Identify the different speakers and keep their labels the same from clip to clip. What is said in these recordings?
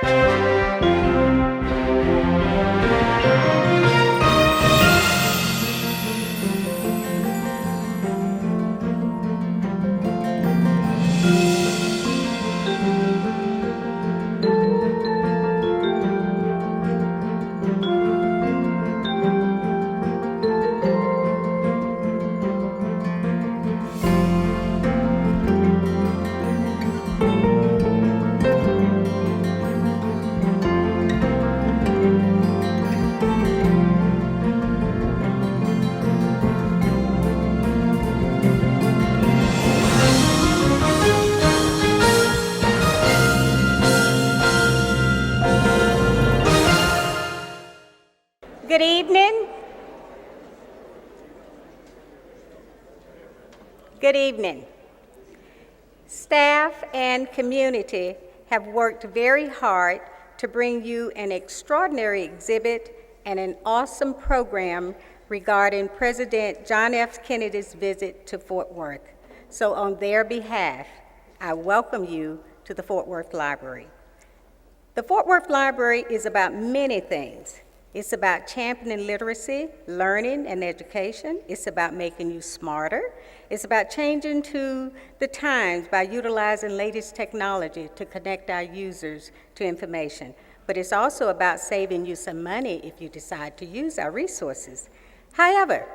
Speaker 1: Good evening. Good evening. Staff and community have worked very hard to bring you an extraordinary exhibit and an awesome program regarding President John F. Kennedy's visit to Fort Worth. So on their behalf, I welcome you to the Fort Worth Library. The Fort Worth Library is about many things. It's about championing literacy, learning, and education. It's about making you smarter. It's about changing to the times by utilizing latest technology to connect our users to information. But it's also about saving you some money if you decide to use our resources. However,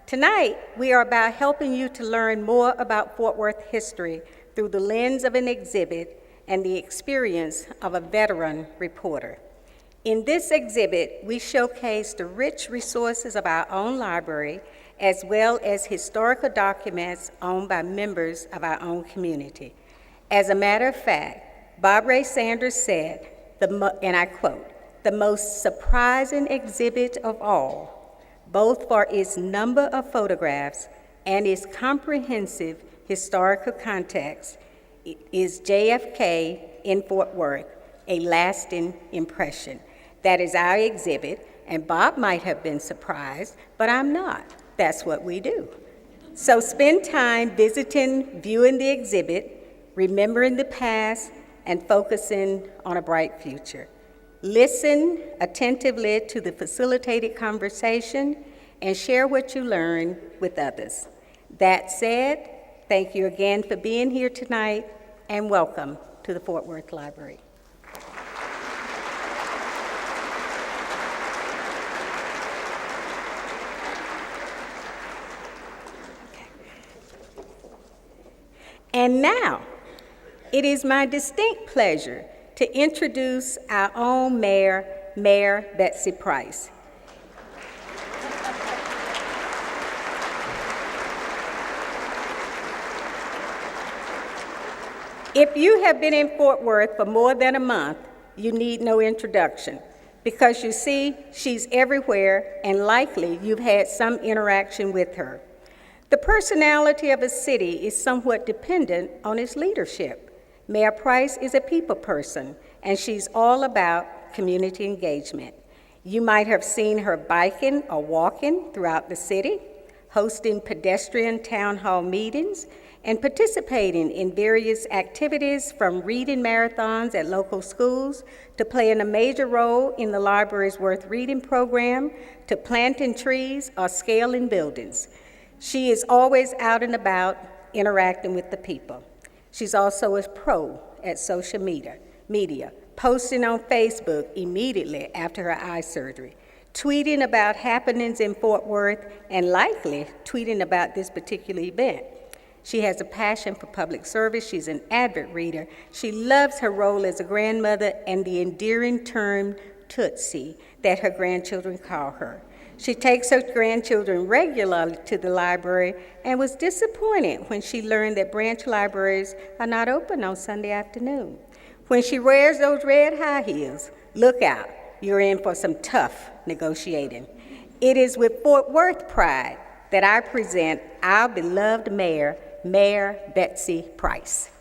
Speaker 1: tonight we are about helping you to learn more about Fort Worth history through the lens of an exhibit and the experience of a veteran reporter. In this exhibit, we showcase the rich resources of our own library, as well as historical documents owned by members of our own community. As a matter of fact, Bob Ray Sanders said, and I quote, "The most surprising exhibit of all, both for its number of photographs and its comprehensive historical context, is JFK in Fort Worth, a lasting impression." That is our exhibit, and Bob might have been surprised, but I'm not. That's what we do. So spend time visiting, viewing the exhibit, remembering the past, and focusing on a bright future. Listen attentively to the facilitated conversation and share what you learn with others. That said, thank you again for being here tonight, and welcome to the Fort Worth Library. And now, it is my distinct pleasure to introduce our own mayor, Mayor Betsy Price. If you have been in Fort Worth for more than a month, you need no introduction, because you see, she's everywhere, and likely you've had some interaction with her. The personality of a city is somewhat dependent on its leadership. Mayor Price is a people person, and she's all about community engagement. You might have seen her biking or walking throughout the city, hosting pedestrian town hall meetings, and participating in various activities from reading marathons at local schools to playing a major role in the library's Worth Reading program to planting trees or scaling buildings. She is always out and about interacting with the people. She's also a pro at social media, posting on Facebook immediately after her eye surgery, tweeting about happenings in Fort Worth, and likely tweeting about this particular event. She has a passion for public service. She's an avid reader. She loves her role as a grandmother and the endearing term Tootsie that her grandchildren call her. She takes her grandchildren regularly to the library and was disappointed when she learned that branch libraries are not open on Sunday afternoon. When she wears those red high heels, look out, you're in for some tough negotiating. It is with Fort Worth pride that I present our beloved mayor, Mayor Betsy Price.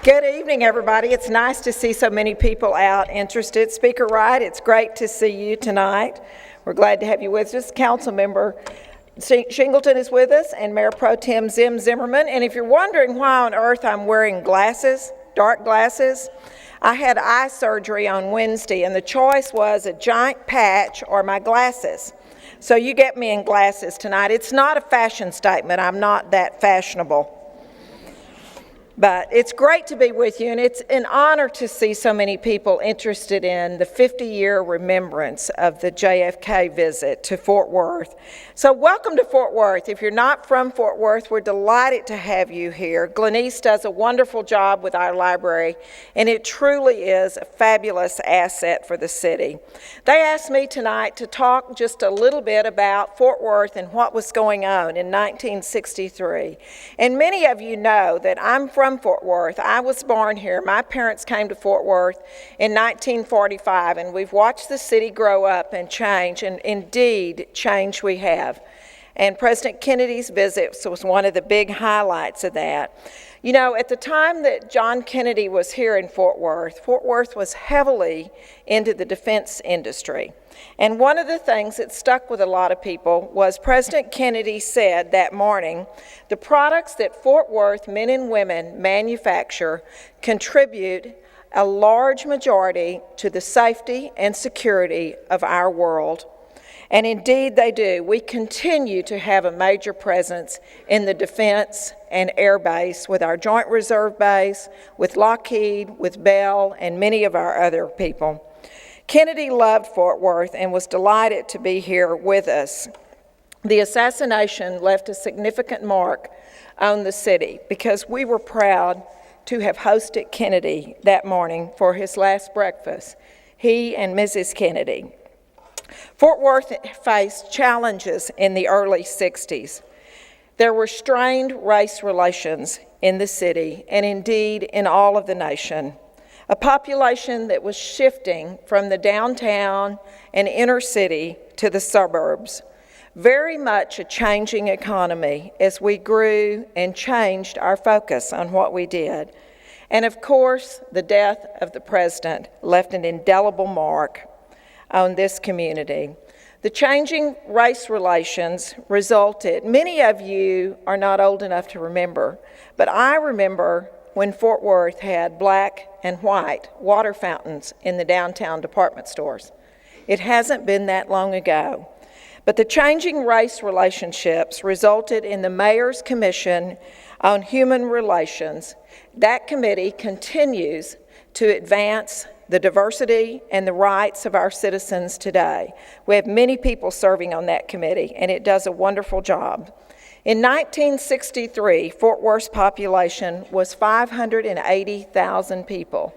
Speaker 2: Good evening, everybody. It's nice to see so many people out interested. Speaker Wright, it's great to see you tonight. We're glad to have you with us. Council member, Shingleton is with us, and Mayor Pro Tem Zim Zimmerman. And if you're wondering why on earth I'm wearing glasses, dark glasses, I had eye surgery on Wednesday, and the choice was a giant patch or my glasses. So you get me in glasses tonight. It's not a fashion statement. I'm not that fashionable. But it's great to be with you, and it's an honor to see so many people interested in the 50-year remembrance of the JFK visit to Fort Worth. So welcome to Fort Worth. If you're not from Fort Worth, we're delighted to have you here. Glenise does a wonderful job with our library, and it truly is a fabulous asset for the city. They asked me tonight to talk just a little bit about Fort Worth and what was going on in 1963. And many of you know that I'm from Fort Worth. I was born here. My parents came to Fort Worth in 1945, and we've watched the city grow up and change, and indeed, change we have. And President Kennedy's visit was one of the big highlights of that. You know, at the time that John Kennedy was here in Fort Worth was heavily into the defense industry. And one of the things that stuck with a lot of people was President Kennedy said that morning, the products that Fort Worth men and women manufacture contribute a large majority to the safety and security of our world. And indeed they do. We continue to have a major presence in the defense and air base with our Joint Reserve Base, with Lockheed, with Bell, and many of our other people. Kennedy loved Fort Worth and was delighted to be here with us. The assassination left a significant mark on the city because we were proud to have hosted Kennedy that morning for his last breakfast, he and Mrs. Kennedy. Fort Worth faced challenges in the early 60s. There were strained race relations in the city and indeed in all of the nation. A population that was shifting from the downtown and inner city to the suburbs. Very much a changing economy as we grew and changed our focus on what we did. And of course, the death of the president left an indelible mark on this community. The changing race relations resulted, many of you are not old enough to remember, but I remember when Fort Worth had black and white water fountains in the downtown department stores. It hasn't been that long ago. But the changing race relationships resulted in the Mayor's Commission on Human Relations. That committee continues to advance the diversity and the rights of our citizens today. We have many people serving on that committee, and it does a wonderful job. In 1963, Fort Worth's population was 580,000 people.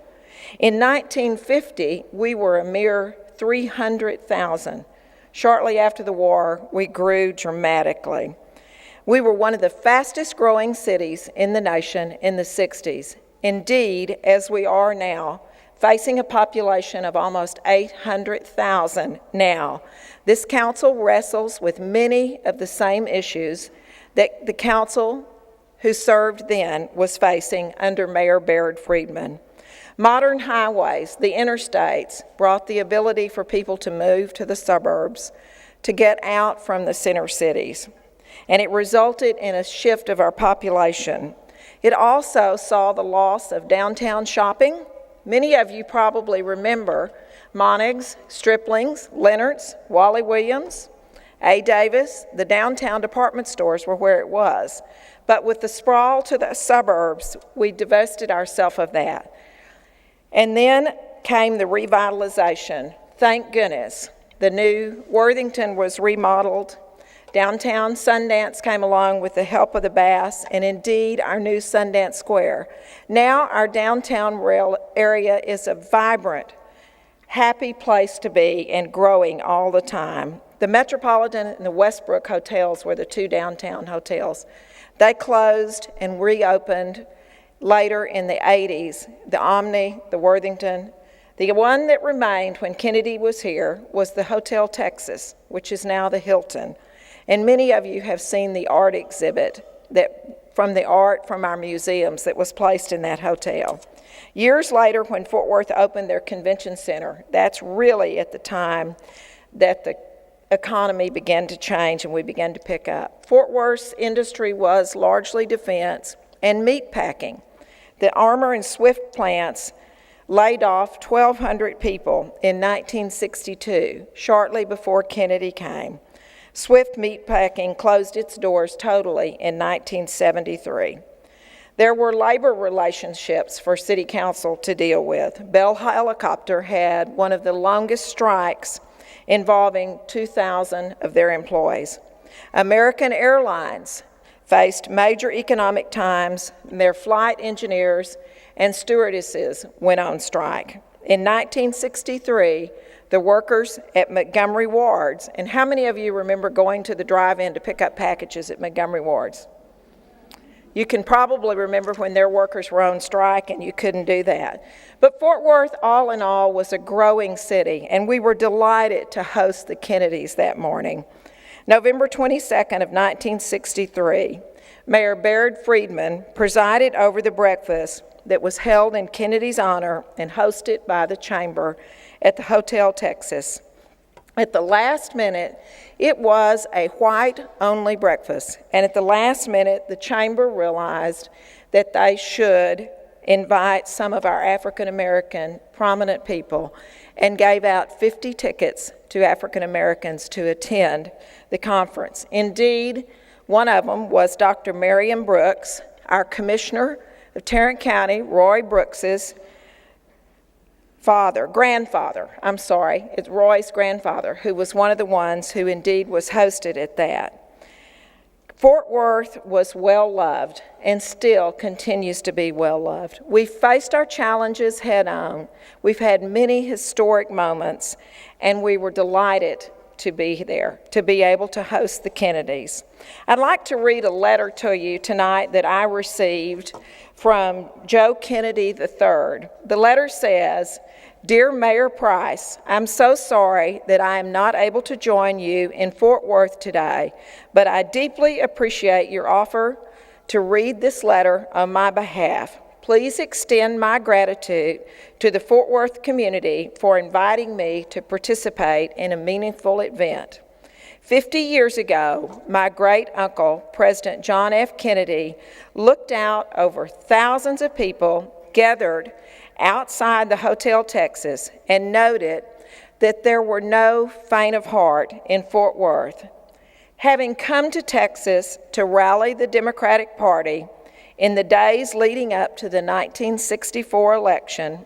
Speaker 2: In 1950, we were a mere 300,000. Shortly after the war, we grew dramatically. We were one of the fastest growing cities in the nation in the 60s. Indeed, as we are now, facing a population of almost 800,000 now. This council wrestles with many of the same issues that the council who served then was facing under Mayor Baird Friedman. Modern highways, the interstates, brought the ability for people to move to the suburbs, to get out from the center cities. And it resulted in a shift of our population. It also saw the loss of downtown shopping. Many of you probably remember Monig's, Stripling's, Leonard's, Wally Williams, A. Davis. The downtown department stores were where it was. But with the sprawl to the suburbs, we divested ourselves of that. And then came the revitalization. Thank goodness. The new Worthington was remodeled. Downtown Sundance came along with the help of the Bass, and indeed our new Sundance Square. Now our downtown rail area is a vibrant, happy place to be and growing all the time. The Metropolitan and the Westbrook hotels were the two downtown hotels. They closed and reopened later in the 80s. The Omni, the Worthington. The one that remained when Kennedy was here was the Hotel Texas, which is now the Hilton. And many of you have seen the art exhibit from our museums that was placed in that hotel. Years later, when Fort Worth opened their convention center, that's really at the time that the economy began to change and we began to pick up. Fort Worth's industry was largely defense and meat packing. The Armour and Swift plants laid off 1,200 people in 1962, shortly before Kennedy came. Swift Meatpacking closed its doors totally in 1973. There were labor relationships for City Council to deal with. Bell Helicopter had one of the longest strikes involving 2,000 of their employees. American Airlines faced major economic times. Their flight engineers and stewardesses went on strike. In 1963, the workers at Montgomery Ward's, and how many of you remember going to the drive-in to pick up packages at Montgomery Ward's? You can probably remember when their workers were on strike and you couldn't do that. But Fort Worth, all in all, was a growing city, and we were delighted to host the Kennedys that morning. November 22nd of 1963, Mayor Baird Friedman presided over the breakfast that was held in Kennedy's honor and hosted by the Chamber at the Hotel Texas. At the last minute, it was a white-only breakfast, and at the last minute, the Chamber realized that they should invite some of our African-American prominent people and gave out 50 tickets to African-Americans to attend the conference. Indeed, one of them was Dr. Marion Brooks, our Commissioner of Tarrant County, Roy Brooks's it's Roy's grandfather, who was one of the ones who indeed was hosted at that. Fort Worth was well-loved and still continues to be well-loved. We've faced our challenges head-on. We've had many historic moments, and we were delighted to be there, to be able to host the Kennedys. I'd like to read a letter to you tonight that I received from Joe Kennedy III. The letter says, "Dear Mayor Price, I'm so sorry that I am not able to join you in Fort Worth today, but I deeply appreciate your offer to read this letter on my behalf. Please extend my gratitude to the Fort Worth community for inviting me to participate in a meaningful event. 50 years ago, my great-uncle, President John F. Kennedy, looked out over thousands of people gathered outside the Hotel Texas and noted that there were no faint of heart in Fort Worth. Having come to Texas to rally the Democratic Party in the days leading up to the 1964 election,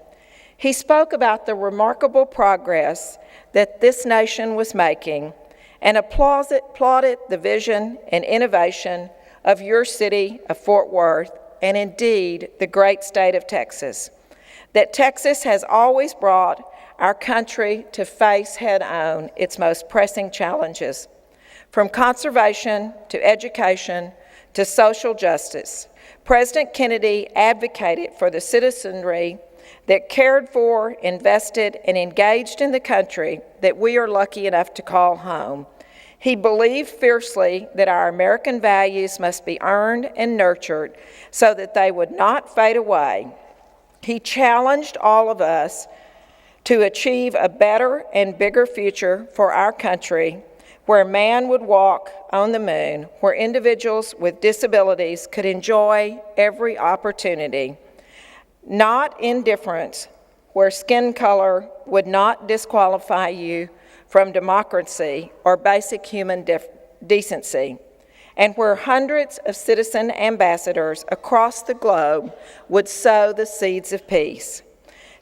Speaker 2: he spoke about the remarkable progress that this nation was making and applauded the vision and innovation of your city of Fort Worth and indeed the great state of Texas. That Texas has always brought our country to face head-on its most pressing challenges, from conservation to education to social justice. President Kennedy advocated for the citizenry that cared for, invested, and engaged in the country that we are lucky enough to call home. He believed fiercely that our American values must be earned and nurtured so that they would not fade away. He challenged all of us to achieve a better and bigger future for our country, where man would walk on the moon, where individuals with disabilities could enjoy every opportunity, not indifference, where skin color would not disqualify you from democracy or basic human decency, and where hundreds of citizen ambassadors across the globe would sow the seeds of peace.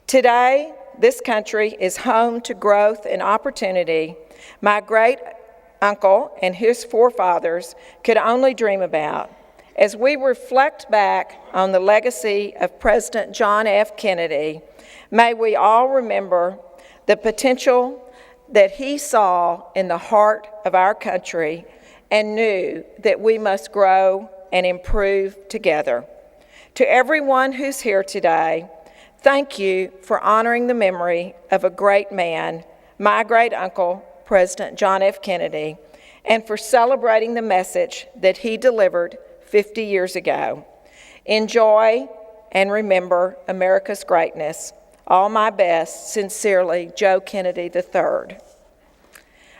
Speaker 2: Today, this country is home to growth and opportunity my great-uncle and his forefathers could only dream about. As we reflect back on the legacy of President John F. Kennedy, may we all remember the potential that he saw in the heart of our country and knew that we must grow and improve together. To everyone who's here today, thank you for honoring the memory of a great man, my great-uncle, President John F. Kennedy, and for celebrating the message that he delivered 50 years ago. Enjoy and remember America's greatness. All my best, sincerely, Joe Kennedy III.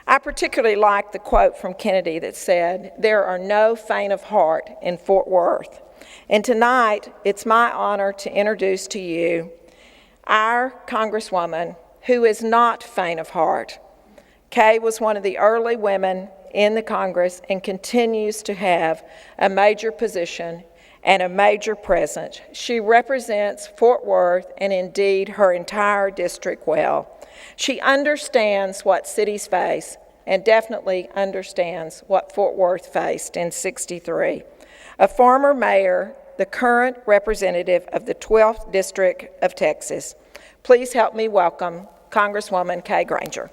Speaker 2: I particularly like the quote from Kennedy that said, "There are no faint of heart in Fort Worth." And tonight, it's my honor to introduce to you our Congresswoman who is not faint of heart. Kay was one of the early women in the Congress and continues to have a major position and a major presence. She represents Fort Worth and indeed her entire district well. She understands what cities face and definitely understands what Fort Worth faced in '63. A former mayor, the current representative of the 12th District of Texas. Please help me welcome Congresswoman Kay Granger.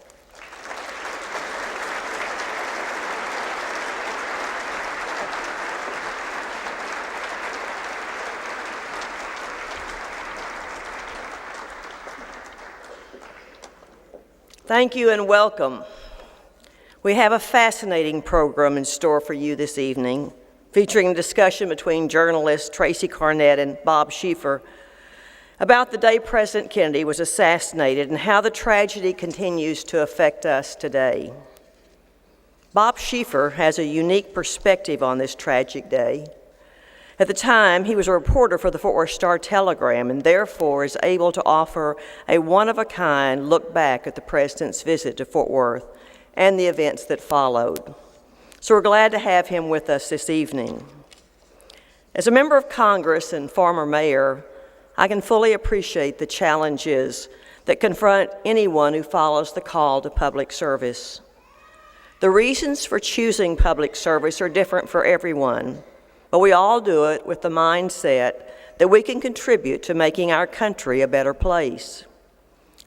Speaker 3: Thank you and welcome. We have a fascinating program in store for you this evening, featuring a discussion between journalists Tracy Carnett and Bob Schieffer about the day President Kennedy was assassinated and how the tragedy continues to affect us today. Bob Schieffer has a unique perspective on this tragic day. At the time, he was a reporter for the Fort Worth Star-Telegram and therefore is able to offer a one-of-a-kind look back at the President's visit to Fort Worth and the events that followed. So we're glad to have him with us this evening. As a member of Congress and former mayor, I can fully appreciate the challenges that confront anyone who follows the call to public service. The reasons for choosing public service are different for everyone, but we all do it with the mindset that we can contribute to making our country a better place.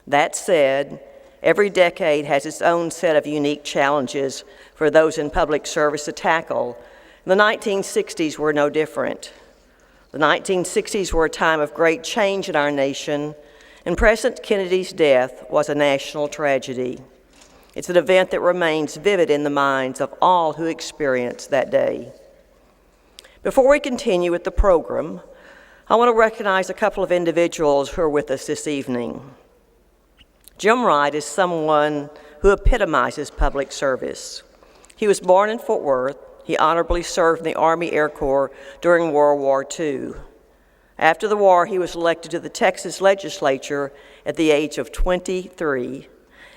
Speaker 3: That said, every decade has its own set of unique challenges for those in public service to tackle. The 1960s were no different. The 1960s were a time of great change in our nation, and President Kennedy's death was a national tragedy. It's an event that remains vivid in the minds of all who experienced that day. Before we continue with the program, I want to recognize a couple of individuals who are with us this evening. Jim Wright is someone who epitomizes public service. He was born in Fort Worth. He honorably served in the Army Air Corps during World War II. After the war, he was elected to the Texas legislature at the age of 23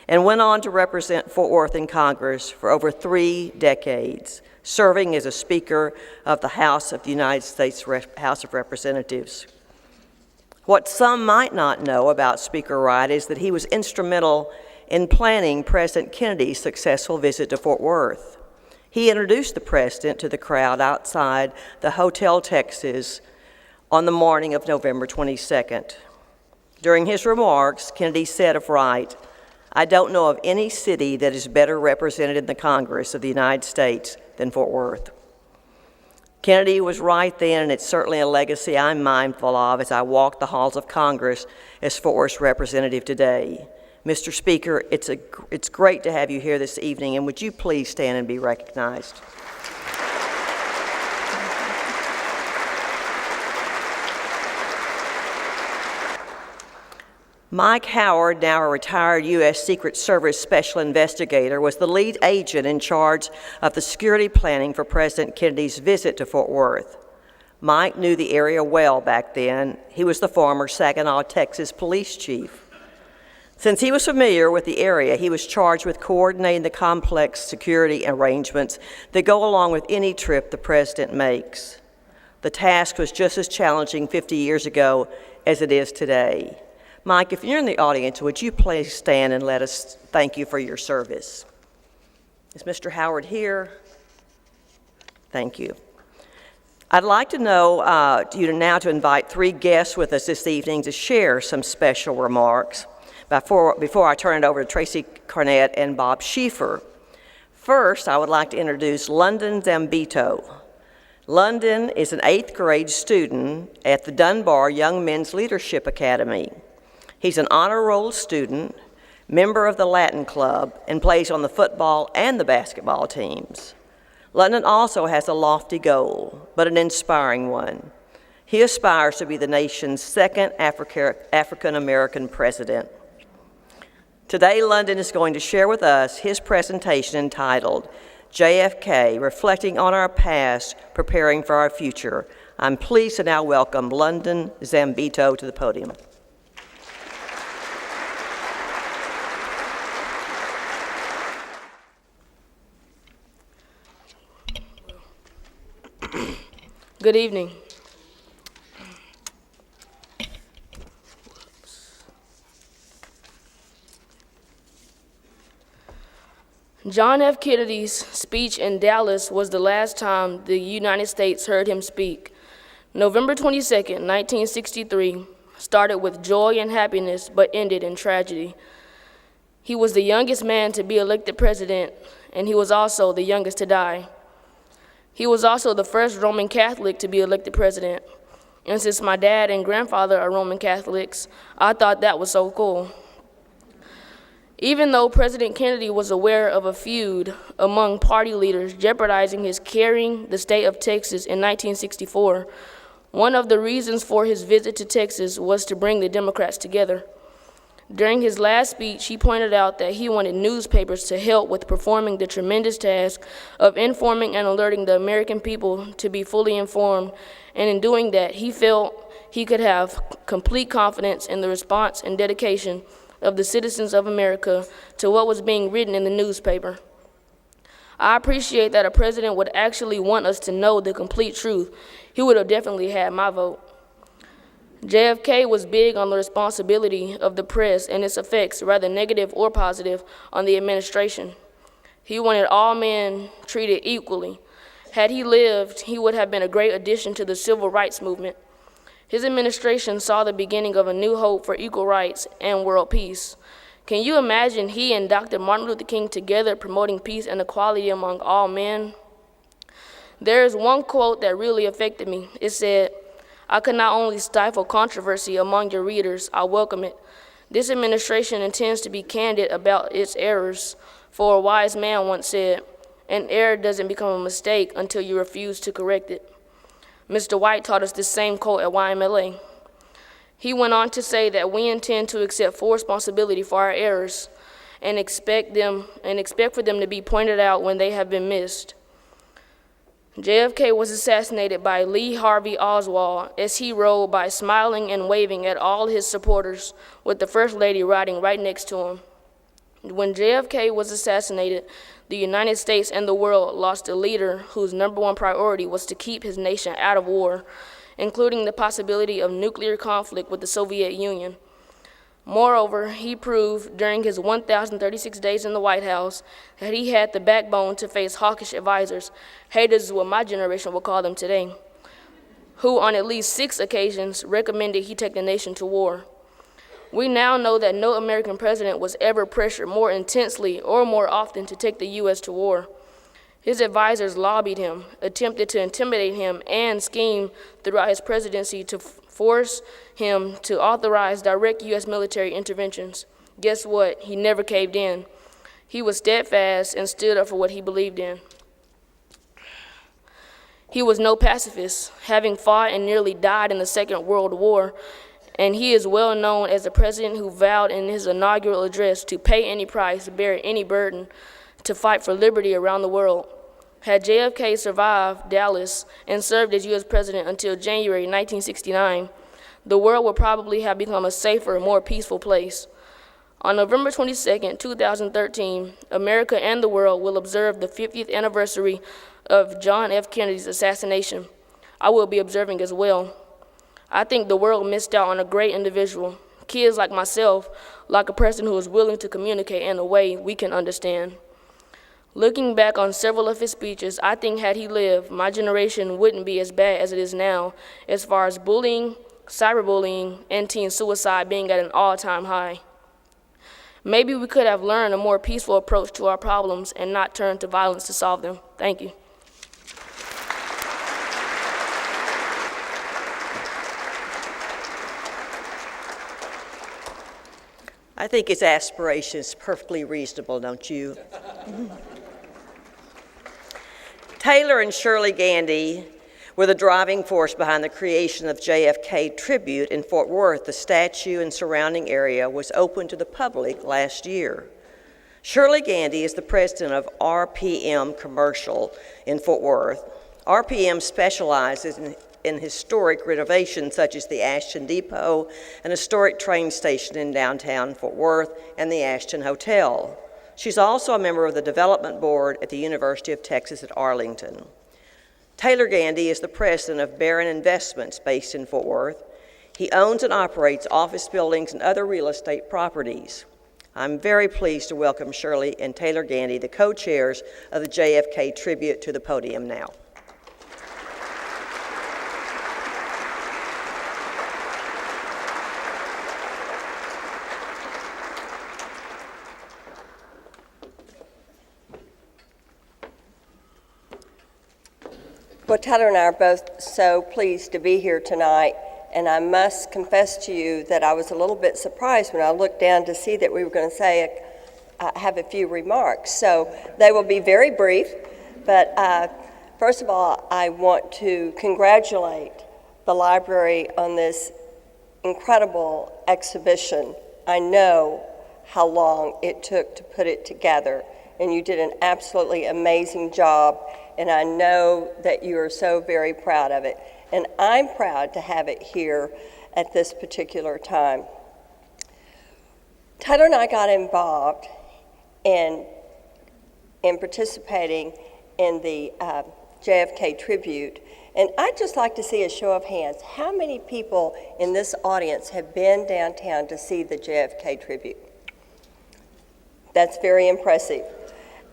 Speaker 3: and went on to represent Fort Worth in Congress for over 3 decades, serving as a Speaker of the House of the United States House of Representatives. What some might not know about Speaker Wright is that he was instrumental in planning President Kennedy's successful visit to Fort Worth. He introduced the President to the crowd outside the Hotel Texas on the morning of November 22nd. During his remarks, Kennedy said of Wright, "I don't know of any city that is better represented in the Congress of the United States than Fort Worth." Kennedy was right then, and it's certainly a legacy I'm mindful of as I walk the halls of Congress as Fort Worth's representative today. Mr. Speaker, it's great to have you here this evening, and would you please stand and be recognized? Mike Howard, now a retired U.S. Secret Service special investigator, was the lead agent in charge of the security planning for President Kennedy's visit to Fort Worth. Mike knew the area well back then. He was the former Saginaw, Texas police chief. Since he was familiar with the area, he was charged with coordinating the complex security arrangements that go along with any trip the president makes. The task was just as challenging 50 years ago as it is today. Mike, if you're in the audience, would you please stand and let us thank you for your service? Is Mr. Howard here? Thank you. I'd like to know you now to invite 3 guests with us this evening to share some special remarks before I turn it over to Tracy Carnett and Bob Schieffer. First, I would like to introduce London Zambito. London is an 8th grade student at the Dunbar Young Men's Leadership Academy. He's an honor roll student, member of the Latin Club, and plays on the football and the basketball teams. London also has a lofty goal, but an inspiring one. He aspires to be the nation's 2nd African-American president. Today, London is going to share with us his presentation entitled JFK, Reflecting on Our Past, Preparing for Our Future. I'm pleased to now welcome London Zambito to the podium.
Speaker 4: Good evening. John F. Kennedy's speech in Dallas was the last time the United States heard him speak. November 22nd, 1963, started with joy and happiness, but ended in tragedy. He was the youngest man to be elected president, and he was also the youngest to die. He was also the first Roman Catholic to be elected president. And since my dad and grandfather are Roman Catholics, I thought that was so cool. Even though President Kennedy was aware of a feud among party leaders jeopardizing his carrying the state of Texas in 1964, one of the reasons for his visit to Texas was to bring the Democrats together. During his last speech, he pointed out that he wanted newspapers to help with performing the tremendous task of informing and alerting the American people to be fully informed, and in doing that, he felt he could have complete confidence in the response and dedication of the citizens of America to what was being written in the newspaper. I appreciate that a president would actually want us to know the complete truth. He would have definitely had my vote. JFK was big on the responsibility of the press and its effects, whether negative or positive, on the administration. He wanted all men treated equally. Had he lived, he would have been a great addition to the civil rights movement. His administration saw the beginning of a new hope for equal rights and world peace. Can you imagine he and Dr. Martin Luther King together promoting peace and equality among all men? There is one quote that really affected me. It said, "I could not only stifle controversy among your readers, I welcome it. This administration intends to be candid about its errors. For a wise man once said, an error doesn't become a mistake until you refuse to correct it." Mr. White taught us this same quote at YMLA. He went on to say that we intend to accept full responsibility for our errors and expect for them to be pointed out when they have been missed. JFK was assassinated by Lee Harvey Oswald as he rode by smiling and waving at all his supporters, with the First Lady riding right next to him. When JFK was assassinated, the United States and the world lost a leader whose number one priority was to keep his nation out of war, including the possibility of nuclear conflict with the Soviet Union. Moreover, he proved during his 1,036 days in the White House that he had the backbone to face hawkish advisors, haters is what my generation will call them today, who on at least 6 occasions recommended he take the nation to war. We now know that no American president was ever pressured more intensely or more often to take the U.S. to war. His advisors lobbied him, attempted to intimidate him, and schemed throughout his presidency to force him to authorize direct U.S. military interventions. Guess what? He never caved in. He was steadfast and stood up for what he believed in. He was no pacifist, having fought and nearly died in the Second World War, and he is well known as the president who vowed in his inaugural address to pay any price, bear any burden, to fight for liberty around the world. Had JFK survived Dallas and served as U.S. president until January 1969, the world would probably have become a safer, more peaceful place. On November 22, 2013, America and the world will observe the 50th anniversary of John F. Kennedy's assassination. I will be observing as well. I think the world missed out on a great individual. Kids like myself, like a person who is willing to communicate in a way we can understand. Looking back on several of his speeches, I think had he lived, my generation wouldn't be as bad as it is now, as far as bullying, cyberbullying, and teen suicide being at an all-time high. Maybe we could have learned a more peaceful approach to our problems and not turn to violence to solve them. Thank you.
Speaker 3: I think his aspiration is perfectly reasonable, don't you? Taylor and Shirley Gandy were the driving force behind the creation of JFK Tribute in Fort Worth. The statue and surrounding area was open to the public last year. Shirley Gandy is the president of RPM Commercial in Fort Worth. RPM specializes in historic renovations such as the Ashton Depot, an historic train station in downtown Fort Worth, and the Ashton Hotel. She's also a member of the Development Board at the University of Texas at Arlington. Taylor Gandy is the president of Barron Investments based in Fort Worth. He owns and operates office buildings and other real estate properties. I'm very pleased to welcome Shirley and Taylor Gandy, the co-chairs of the JFK Tribute, to the podium now.
Speaker 5: Well, Tyler and I are both so pleased to be here tonight, and I must confess to you that I was a little bit surprised when I looked down to see that we were going to have a few remarks. So they will be very brief, but first of all, I want to congratulate the library on this incredible exhibition. I know how long it took to put it together, and you did an absolutely amazing job. And I know that you are so very proud of it. And I'm proud to have it here at this particular time. Tyler and I got involved in participating in the JFK Tribute. And I'd just like to see a show of hands. How many people in this audience have been downtown to see the JFK Tribute? That's very impressive.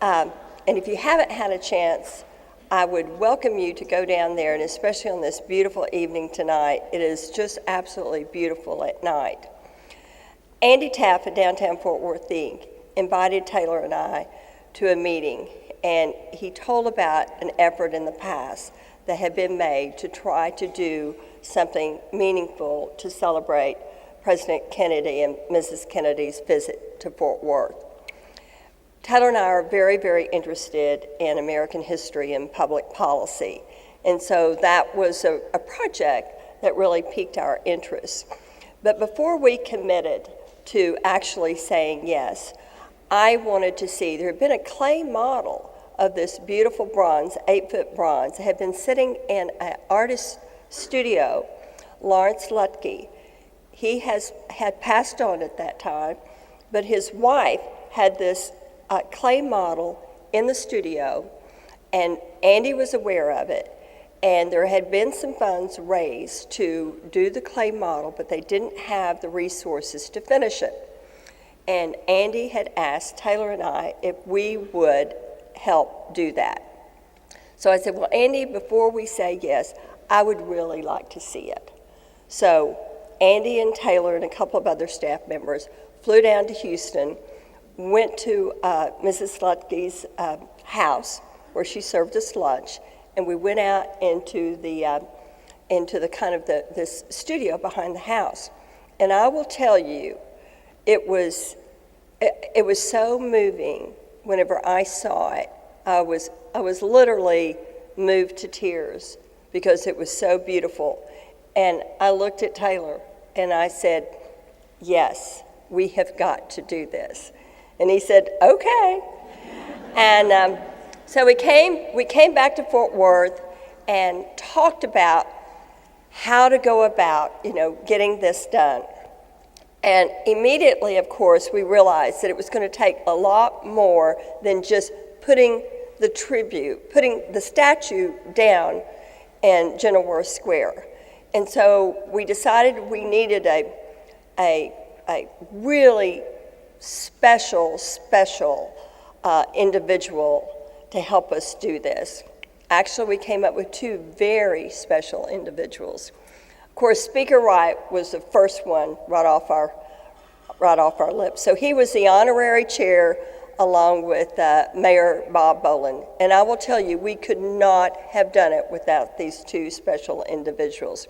Speaker 5: And if you haven't had a chance, I would welcome you to go down there, and especially on this beautiful evening tonight. It is just absolutely beautiful at night. Andy Taff at Downtown Fort Worth Inc. invited Taylor and I to a meeting, and he told about an effort in the past that had been made to try to do something meaningful to celebrate President Kennedy and Mrs. Kennedy's visit to Fort Worth. Tyler and I are very, very interested in American history and public policy, and so that was a project that really piqued our interest. But before we committed to actually saying yes, I wanted to see, there had been a clay model of this beautiful bronze, 8-foot bronze, that had been sitting in an artist's studio, Lawrence Lutke. He had passed on at that time, but his wife had this clay model in the studio, and Andy was aware of it, and there had been some funds raised to do the clay model, but they didn't have the resources to finish it. And Andy had asked Taylor and I if we would help do that. So I said, well, Andy, before we say yes, I would really like to see it. So Andy and Taylor and a couple of other staff members flew down to Houston, went to Mrs. Lutke's house where she served us lunch, and we went out into the kind of this studio behind the house. And I will tell you, it was so moving whenever I saw it. I was literally moved to tears because it was so beautiful. And I looked at Taylor and I said, yes, we have got to do this. And he said, okay. And so we came back to Fort Worth and talked about how to go about, getting this done. And immediately, of course, we realized that it was going to take a lot more than just putting the statue down in General Worth Square. And so we decided we needed a really special individual to help us do this. Actually, we came up with two very special individuals. Of course, Speaker Wright was the first one right off our lips. So he was the honorary chair along with Mayor Bob Boland. And I will tell you, we could not have done it without these two special individuals.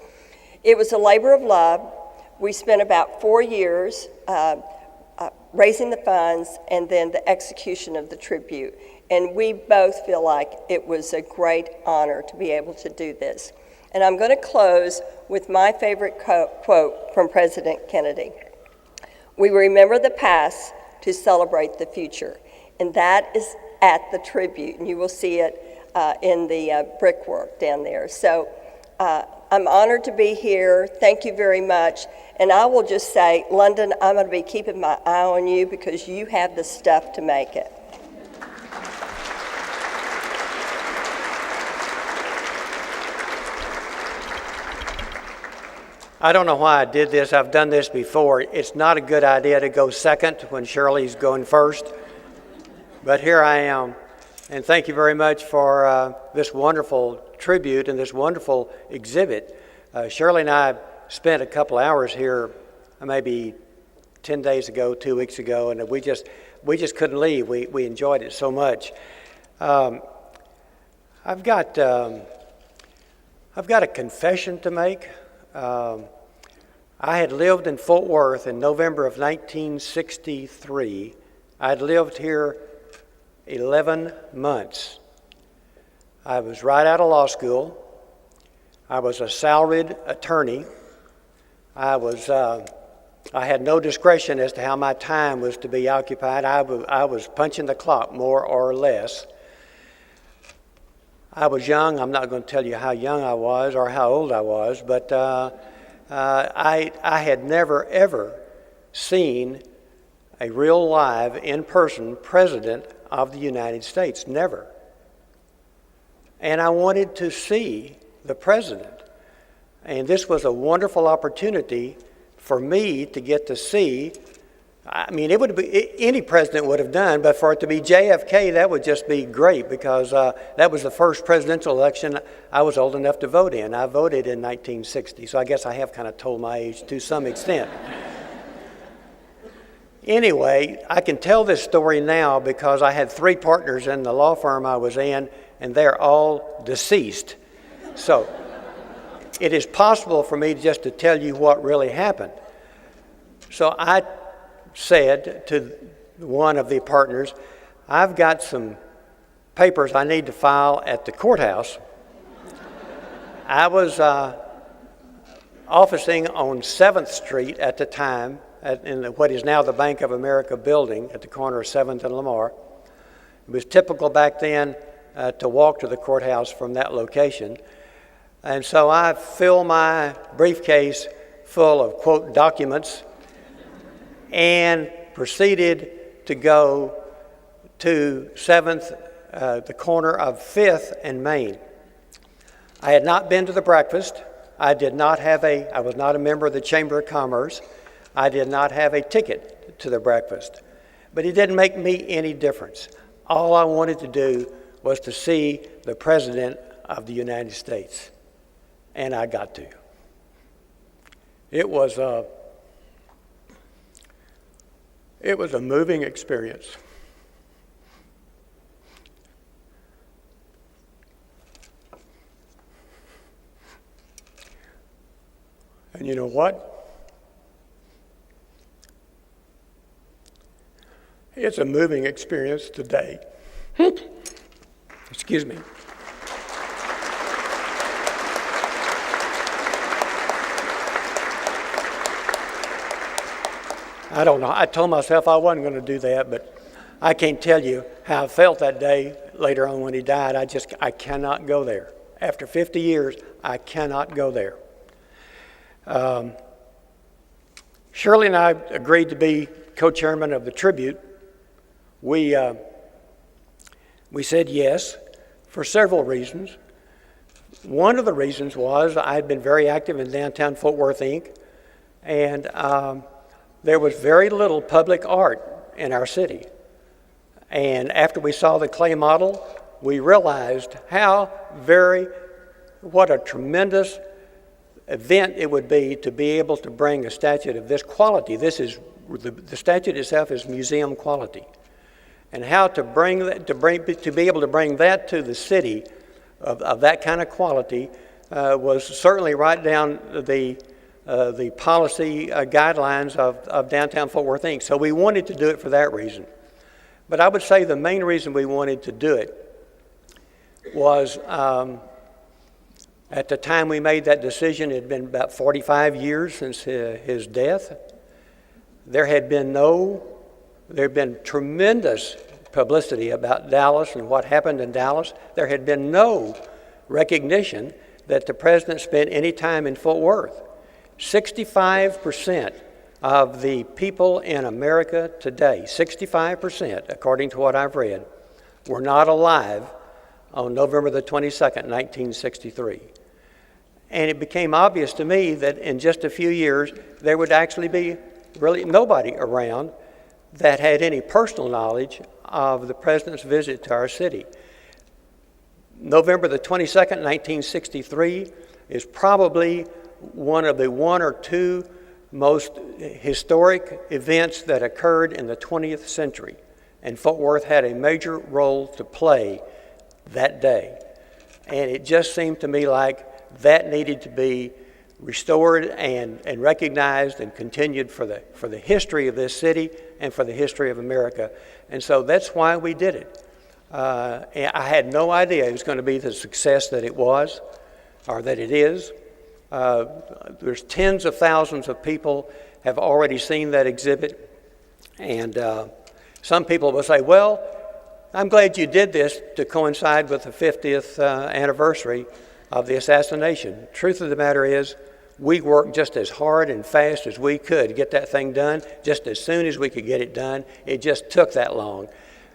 Speaker 5: It was a labor of love. We spent about 4 years raising the funds and then the execution of the tribute. And we both feel like it was a great honor to be able to do this. And I'm going to close with my favorite quote from President Kennedy. We remember the past to celebrate the future. And that is at the tribute, and you will see it in the brickwork down there. So I'm honored to be here. Thank you very much. And I will just say, London, I'm going to be keeping my eye on you because you have the stuff to make it.
Speaker 6: I don't know why I did this. I've done this before. It's not a good idea to go second when Shirley's going first. But here I am. And thank you very much for this wonderful tribute and this wonderful exhibit. Shirley and I spent a couple hours here maybe 10 days ago, 2 weeks ago, and we just couldn't leave. We enjoyed it so much. I've got a confession to make. I had lived in Fort Worth in November of 1963. I'd lived here 11 months. I was right out of law school. I was a salaried attorney. I had no discretion as to how my time was to be occupied. I was punching the clock, more or less. I was young. I'm not going to tell you how young I was or how old I was, but I had never, ever seen a real live, in-person president of the United States. Never. And I wanted to see the president. And this was a wonderful opportunity for me to get to see. I mean, it would be any president would have done, but for it to be JFK, that would just be great because that was the first presidential election I was old enough to vote in. I voted in 1960, so I guess I have kind of told my age to some extent. Anyway, I can tell this story now because I had 3 partners in the law firm I was in, and they're all deceased. So it is possible for me just to tell you what really happened. So I said to one of the partners, I've got some papers I need to file at the courthouse. I was officing on 7th Street at the time, in what is now the Bank of America building at the corner of 7th and Lamar. It was typical back then to walk to the courthouse from that location. And so I filled my briefcase full of, quote, documents and proceeded to go to 7th, the corner of 5th and Main. I had not been to the breakfast. I was not a member of the Chamber of Commerce. I did not have a ticket to the breakfast. But it didn't make me any difference. All I wanted to do was to see the President of the United States. And I got to. It was a moving experience. And you know what? It's a moving experience today. Excuse me. I don't know. I told myself I wasn't going to do that, but I can't tell you how I felt that day later on when he died. I cannot go there. After 50 years, I cannot go there. Shirley and I agreed to be co-chairman of the tribute. We said yes for several reasons. One of the reasons was I had been very active in downtown Fort Worth, Inc., and there was very little public art in our city. And after we saw the clay model, we realized what a tremendous event it would be to be able to bring a statue of this quality. The statue itself is museum quality. And how to be able to bring that to the city of that kind of quality was certainly right down the policy guidelines of downtown Fort Worth, Inc. So we wanted to do it for that reason. But I would say the main reason we wanted to do it was At the time we made that decision, it had been about 45 years since his death. There had been tremendous publicity about Dallas and what happened in Dallas. There had been no recognition that the president spent any time in Fort Worth. 65% of the people in America today, 65%, according to what I've read, were not alive on November the 22nd, 1963. And it became obvious to me that in just a few years, there would actually be really nobody around that had any personal knowledge of the president's visit to our city. November the 22nd, 1963 is probably one of the one or two most historic events that occurred in the 20th century. And Fort Worth had a major role to play that day. And it just seemed to me like that needed to be restored and recognized and continued for the history of this city and for the history of America. And so that's why we did it. And I had no idea it was going to be the success that it was, or that it is. There's tens of thousands of people have already seen that exhibit. And some people will say, well, I'm glad you did this to coincide with the 50th anniversary of the assassination. Truth of the matter is, we worked just as hard and fast as we could to get that thing done, just as soon as we could get it done. It just took that long.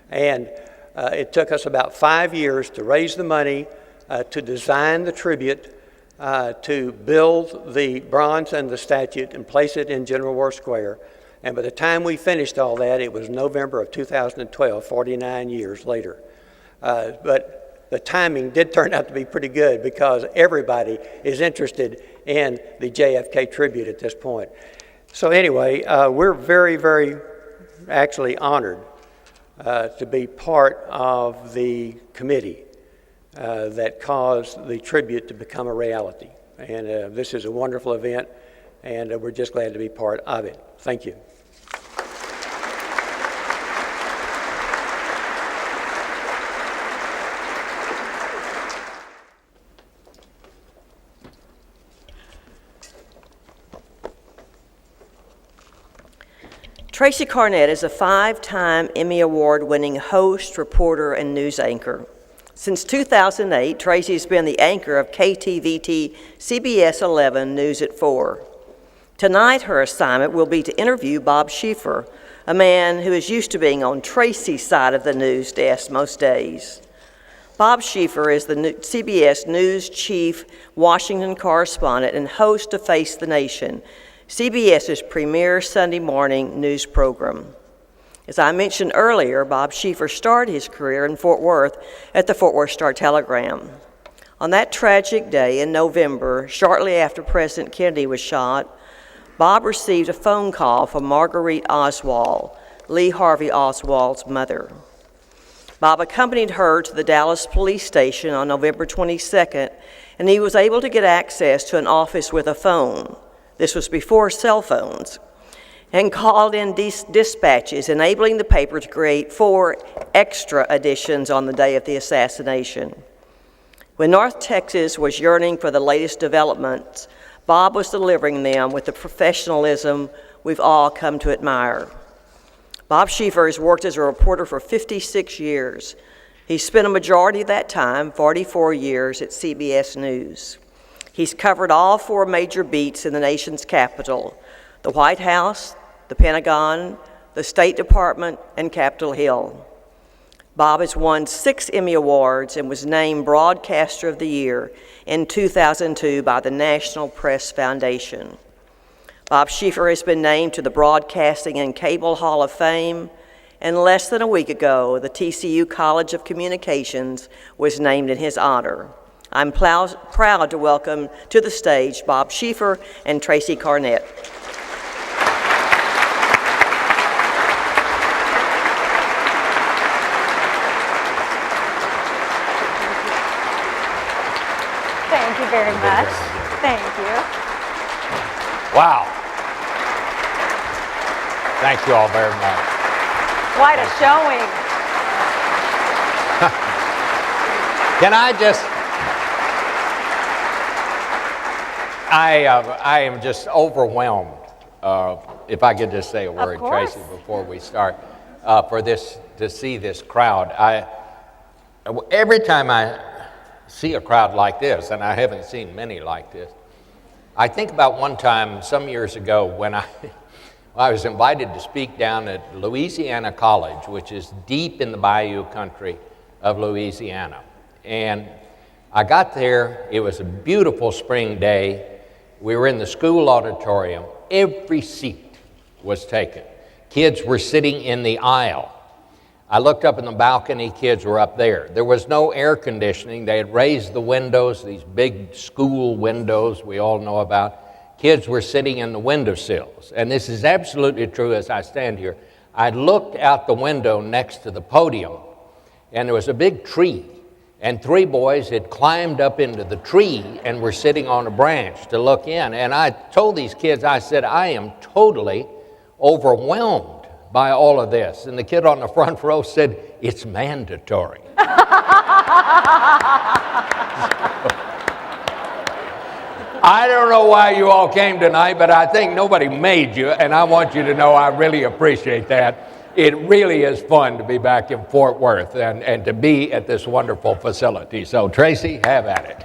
Speaker 6: And it took us about 5 years to raise the money, to design the tribute, to build the bronze and the statue and place it in General War Square. And by the time we finished all that, it was November of 2012, 49 years later. But the timing did turn out to be pretty good because everybody is interested in the JFK tribute at this point. So anyway, we're very, very actually honored to be part of the committee that caused the tribute to become a reality. And this is a wonderful event, and we're just glad to be part of it. Thank you.
Speaker 3: Tracy Carnett is a 5-time Emmy Award-winning host, reporter, and news anchor. Since 2008, Tracy has been the anchor of KTVT CBS 11 News at 4. Tonight, her assignment will be to interview Bob Schieffer, a man who is used to being on Tracy's side of the news desk most days. Bob Schieffer is the CBS News Chief Washington correspondent and host of Face the Nation, CBS's premier Sunday morning news program. As I mentioned earlier, Bob Schieffer started his career in Fort Worth at the Fort Worth Star-Telegram. On that tragic day in November, shortly after President Kennedy was shot, Bob received a phone call from Marguerite Oswald, Lee Harvey Oswald's mother. Bob accompanied her to the Dallas police station on November 22nd, and he was able to get access to an office with a phone. This was before cell phones, and called in dispatches, enabling the paper to create 4 extra editions on the day of the assassination. When North Texas was yearning for the latest developments, Bob was delivering them with the professionalism we've all come to admire. Bob Schieffer has worked as a reporter for 56 years. He spent a majority of that time, 44 years, at CBS News. He's covered all 4 major beats in the nation's capital: the White House, the Pentagon, the State Department, and Capitol Hill. Bob has won 6 Emmy Awards and was named Broadcaster of the Year in 2002 by the National Press Foundation. Bob Schieffer has been named to the Broadcasting and Cable Hall of Fame, and less than a week ago, the TCU College of Communications was named in his honor. I'm proud to welcome to the stage Bob Schieffer and Tracy Carnett.
Speaker 7: Thank you very much. Thank you.
Speaker 8: Wow. Thank you all very much.
Speaker 7: Quite a showing.
Speaker 8: I am just overwhelmed, if I could just say a word,
Speaker 7: course.
Speaker 8: Tracy, before we start, to see this crowd. Every time I see a crowd like this, and I haven't seen many like this, I think about one time some years ago when I was invited to speak down at Louisiana College, which is deep in the bayou country of Louisiana. And I got there, it was a beautiful spring day. We were in the school auditorium. Every seat was taken. Kids were sitting in the aisle. I looked up in the balcony, kids were up there. There was no air conditioning. They had raised the windows, these big school windows we all know about. Kids were sitting in the windowsills. And this is absolutely true as I stand here. I looked out the window next to the podium, and there was a big tree. And 3 boys had climbed up into the tree and were sitting on a branch to look in. And I told these kids, I said, I am totally overwhelmed by all of this. And the kid on the front row said, it's mandatory. I don't know why you all came tonight, but I think nobody made you, and I want you to know I really appreciate that. It really is fun to be back in Fort Worth and to be at this wonderful facility. So, Tracy, have at it.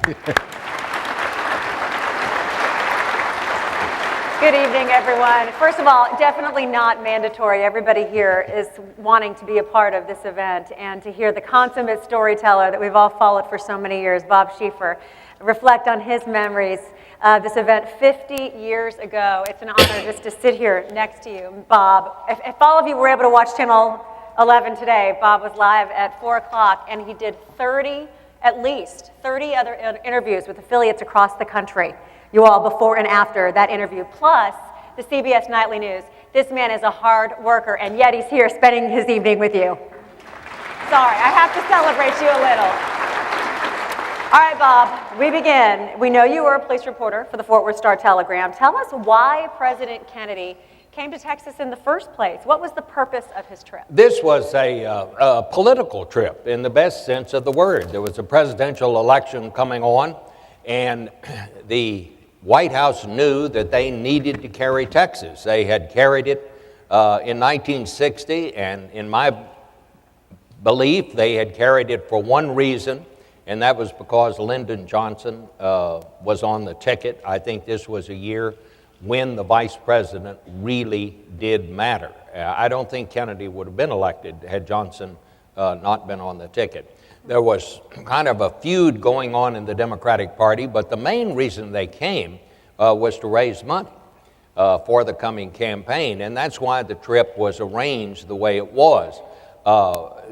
Speaker 7: Good evening, everyone. First of all, definitely not mandatory. Everybody here is wanting to be a part of this event and to hear the consummate storyteller that we've all followed for so many years, Bob Schieffer, reflect on his memories of this event 50 years ago. It's an honor just to sit here next to you, Bob. If all of you were able to watch Channel 11 today, Bob was live at 4 o'clock, and he did at least 30 other interviews with affiliates across the country. You all before and after that interview, plus the CBS Nightly News. This man is a hard worker, and yet he's here spending his evening with you. Sorry, I have to celebrate you a little. All right, Bob, we begin. We know you were a police reporter for the Fort Worth Star-Telegram. Tell us why President Kennedy came to Texas in the first place. What was the purpose of his trip?
Speaker 8: This was a political trip in the best sense of the word. There was a presidential election coming on, and the White House knew that they needed to carry Texas. They had carried it in 1960, and in my belief, they had carried it for one reason, and that was because Lyndon Johnson was on the ticket. I think this was a year when the vice president really did matter. I don't think Kennedy would have been elected had Johnson not been on the ticket. There was kind of a feud going on in the Democratic Party, but the main reason they came was to raise money for the coming campaign, and that's why the trip was arranged the way it was.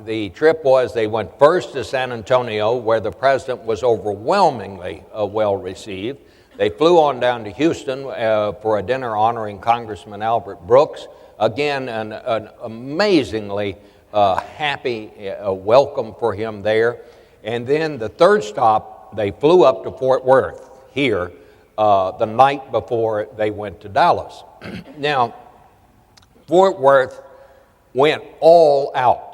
Speaker 8: The trip was, they went first to San Antonio, where the president was overwhelmingly well received. They flew on down to Houston for a dinner honoring Congressman Albert Brooks. Again, an amazingly happy welcome for him there. And then the third stop, they flew up to Fort Worth here the night before they went to Dallas. Now, Fort Worth went all out.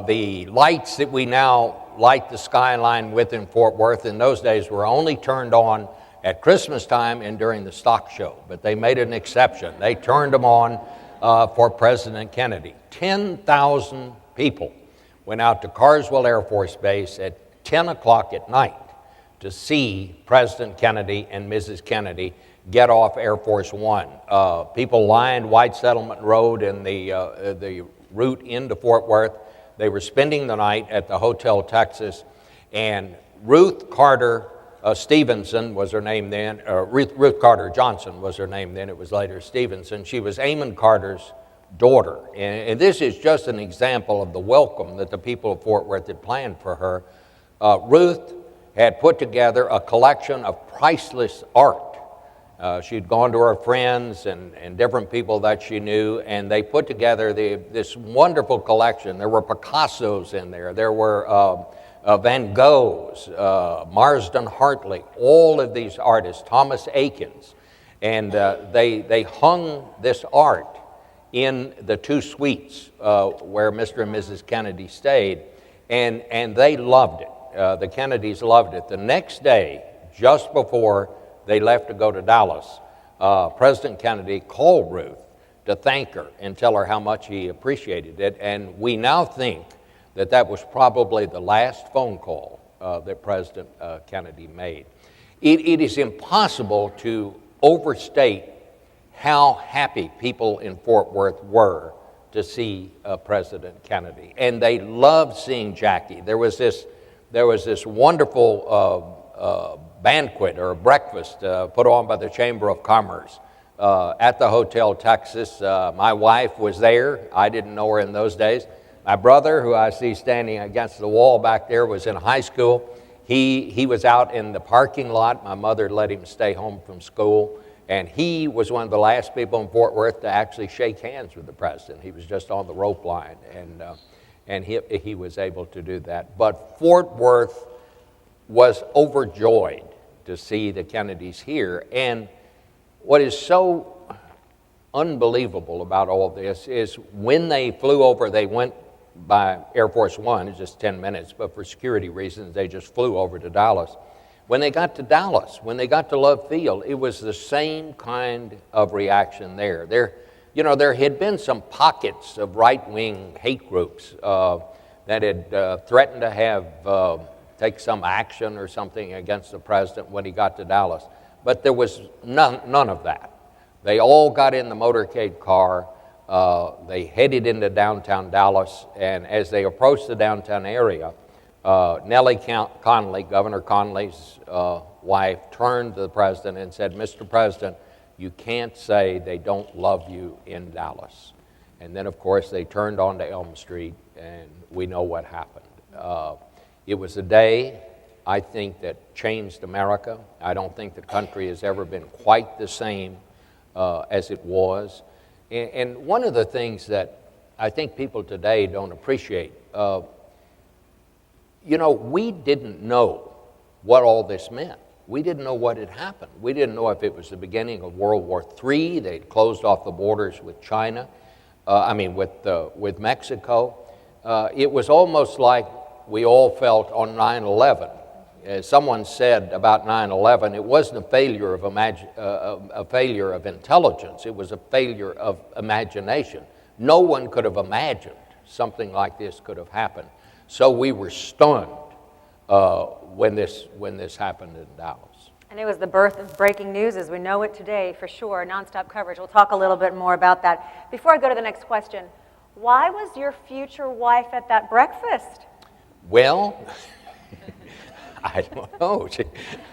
Speaker 8: The lights that we now light the skyline with in Fort Worth in those days were only turned on at Christmas time and during the stock show, but they made an exception. They turned them on for President Kennedy. 10,000 people went out to Carswell Air Force Base at 10 o'clock at night to see President Kennedy and Mrs. Kennedy get off Air Force One. People lined White Settlement Road and the route into Fort Worth. They were spending the night at the Hotel Texas, and Ruth Carter Stevenson was her name then. Ruth Carter Johnson was her name then. It was later Stevenson. She was Amon Carter's daughter. And this is just an example of the welcome that the people of Fort Worth had planned for her. Ruth had put together a collection of priceless art. She'd gone to her friends and different people that she knew, and they put together this wonderful collection. There were Picassos in there. There were Van Goghs, Marsden Hartley, all of these artists, Thomas Akins. And they hung this art in the 2 suites where Mr. and Mrs. Kennedy stayed, and they loved it. The Kennedys loved it. The next day, just before they left to go to Dallas, President Kennedy called Ruth to thank her and tell her how much he appreciated it. And we now think that that was probably the last phone call that President Kennedy made. It is impossible to overstate how happy people in Fort Worth were to see President Kennedy. And they loved seeing Jackie. There was this wonderful banquet or breakfast put on by the Chamber of Commerce at the Hotel Texas. My wife was there. I didn't know her in those days. My brother, who I see standing against the wall back there, was in high school. He was out in the parking lot. My mother let him stay home from school. And he was one of the last people in Fort Worth to actually shake hands with the president. He was just on the rope line, and he was able to do that. But Fort Worth was overjoyed to see the Kennedys here. And what is so unbelievable about all this is when they flew over, they went by Air Force One, it's just 10 minutes, but for security reasons, they just flew over to Dallas. When they got to Dallas, when they got to Love Field, it was the same kind of reaction there. There had been some pockets of right-wing hate groups that had threatened to take some action or something against the president when he got to Dallas. But there was none of that. They all got in the motorcade car. They headed into downtown Dallas, and as they approached the downtown area, Nellie Connolly, Governor Connolly's wife, turned to the president and said, "Mr. President, you can't say they don't love you in Dallas." And then, of course, they turned onto Elm Street, and we know what happened. It was a day, I think, that changed America. I don't think the country has ever been quite the same as it was. And one of the things that I think people today don't appreciate, we didn't know what all this meant. We didn't know what had happened. We didn't know if it was the beginning of World War III. They'd closed off the borders with with Mexico. It was almost like we all felt on 9/11. As someone said about 9/11, it wasn't a failure of intelligence. It was a failure of imagination. No one could have imagined something like this could have happened. So we were stunned when this happened in Dallas.
Speaker 7: And it was the birth of breaking news as we know it today, for sure, nonstop coverage. We'll talk a little bit more about that. Before I go to the next question, why was your future wife at that breakfast?
Speaker 8: Well, I don't know.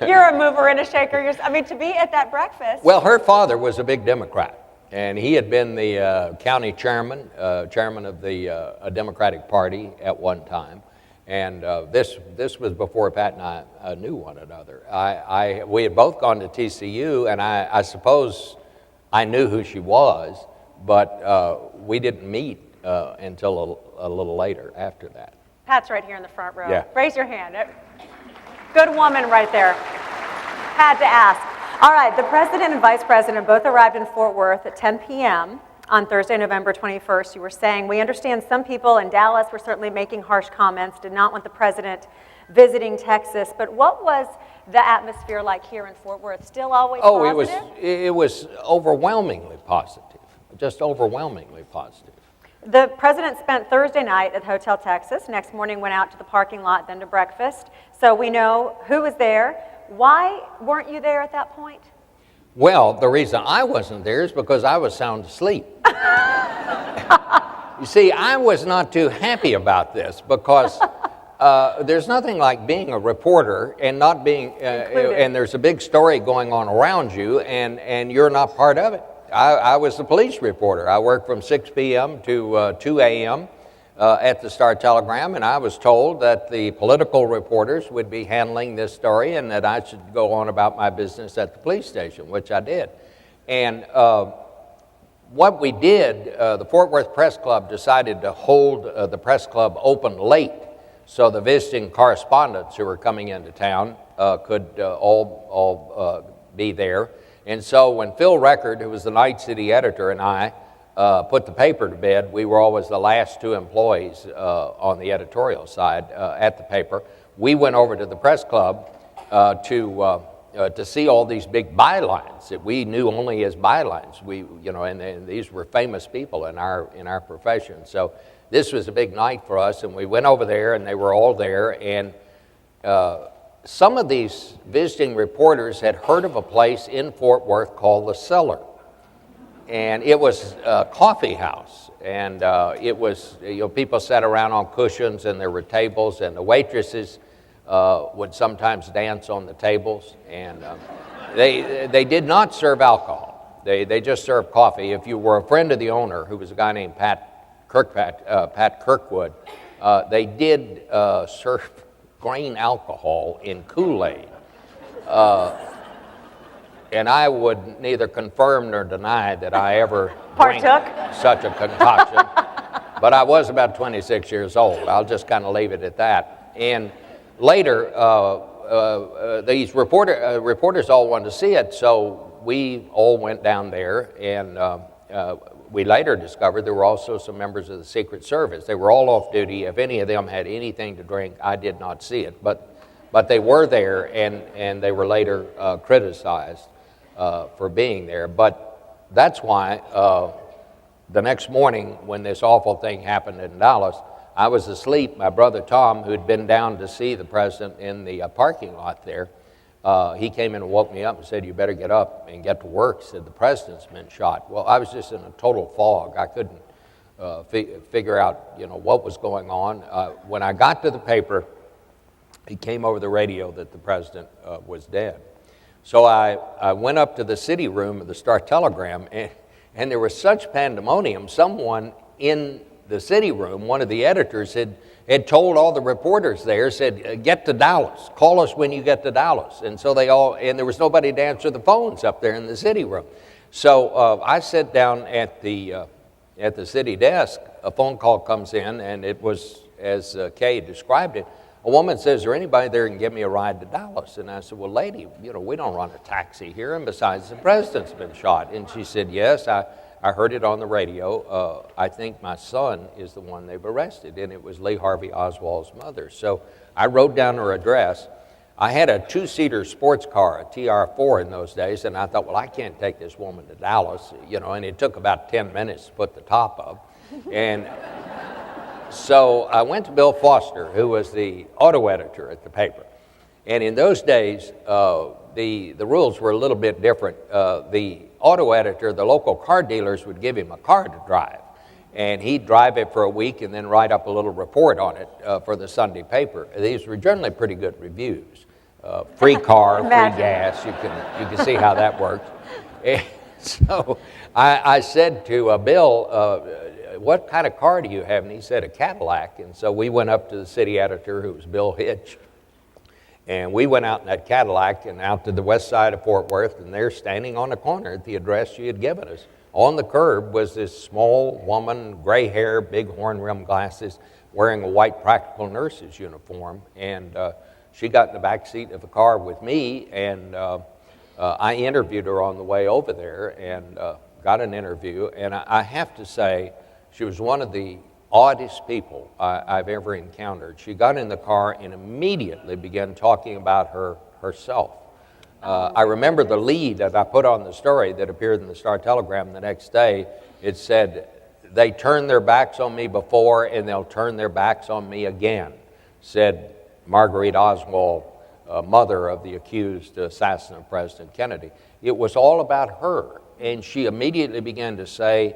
Speaker 7: You're a mover and a shaker. To be at that breakfast.
Speaker 8: Well, her father was a big Democrat, and he had been the county chairman of the Democratic Party at one time. And this was before Pat and I knew one another. We had both gone to TCU, and I suppose I knew who she was, but we didn't meet until a little later after that.
Speaker 7: Pat's right here in the front row.
Speaker 8: Yeah.
Speaker 7: Raise your hand. Good woman right there. Had to ask. All right, the president and vice president both arrived in Fort Worth at 10 p.m. on Thursday, November 21st. You were saying, we understand some people in Dallas were certainly making harsh comments, did not want the president visiting Texas, but what was the atmosphere like here in Fort Worth? Still always positive?
Speaker 8: It was overwhelmingly positive, just overwhelmingly positive.
Speaker 7: The president spent Thursday night at Hotel Texas. Next morning went out to the parking lot, then to breakfast. So we know who was there. Why weren't you there at that point?
Speaker 8: Well, the reason I wasn't there is because I was sound asleep. You see, I was not too happy about this because there's nothing like being a reporter and not being, and there's a big story going on around you and you're not part of it. I was the police reporter. I worked from 6 p.m. to 2 a.m. At the Star-Telegram, and I was told that the political reporters would be handling this story and that I should go on about my business at the police station, which I did. And what we did, the Fort Worth Press Club decided to hold the press club open late so the visiting correspondents who were coming into town could all be there. And so when Phil Record, who was the Night City editor, and I put the paper to bed, we were always the last two employees on the editorial side at the paper. We went over to the press club to to see all these big bylines that we knew only as bylines. And these were famous people in our profession. So this was a big night for us, and we went over there, and they were all there. And some of these visiting reporters had heard of a place in Fort Worth called the Cellar, and it was a coffee house. And it was, people sat around on cushions, and there were tables, and the waitresses would sometimes dance on the tables, and they did not serve alcohol. They just served coffee. If you were a friend of the owner, who was a guy named Pat Kirkwood, they did serve grain alcohol in Kool-Aid. And I would neither confirm nor deny that I ever drank such a concoction. But I was about 26 years old. I'll just kind of leave it at that. And later, these reporters all wanted to see it, so we all went down there, and we later discovered there were also some members of the Secret Service. They were all off duty. If any of them had anything to drink, I did not see it. But they were there, and they were later criticized for being there. But that's why the next morning when this awful thing happened in Dallas, I was asleep. My brother Tom, who had been down to see the president in the parking lot there, he came in and woke me up and said, "You better get up and get to work." He said, "The president's been shot." Well, I was just in a total fog. I couldn't figure out, what was going on. When I got to the paper, it came over the radio that the president was dead. So I went up to the city room of the Star-Telegram, and there was such pandemonium. Someone in the city room, one of the editors, had told all the reporters there, said, "Get to Dallas. Call us when you get to Dallas." And so and there was nobody to answer the phones up there in the city room. So I sat down at the city desk. A phone call comes in, and it was, as Kay described it, a woman says, "Is there anybody there who can give me a ride to Dallas?" And I said, "Well, lady, we don't run a taxi here, and besides, the president's been shot." And she said, "Yes, I heard it on the radio. I think my son is the one they've arrested." And it was Lee Harvey Oswald's mother. So I wrote down her address. I had a two-seater sports car, a TR4 in those days, and I thought, well, I can't take this woman to Dallas, and it took about 10 minutes to put the top up. And so I went to Bill Foster, who was the auto editor at the paper. And in those days, the rules were a little bit different. The auto editor, the local car dealers would give him a car to drive, and he'd drive it for a week and then write up a little report on it for the Sunday paper. These were generally pretty good reviews. Free car, free gas, you can see how that works. And so I said to Bill, "What kind of car do you have?" And he said, "A Cadillac." And so we went up to the city editor, who was Bill Hitch, and we went out in that Cadillac and out to the west side of Fort Worth, and there, standing on the corner at the address she had given us, on the curb was this small woman, gray hair, big horn-rimmed glasses, wearing a white practical nurse's uniform. And she got in the back seat of the car with me, and I interviewed her on the way over there and got an interview. And I have to say, she was one of the oddest people I've ever encountered. She got in the car and immediately began talking about herself. I remember the lead that I put on the story that appeared in the Star-Telegram the next day. It said, "They turned their backs on me before, and they'll turn their backs on me again," said Marguerite Oswald, mother of the accused assassin of President Kennedy. It was all about her, and she immediately began to say,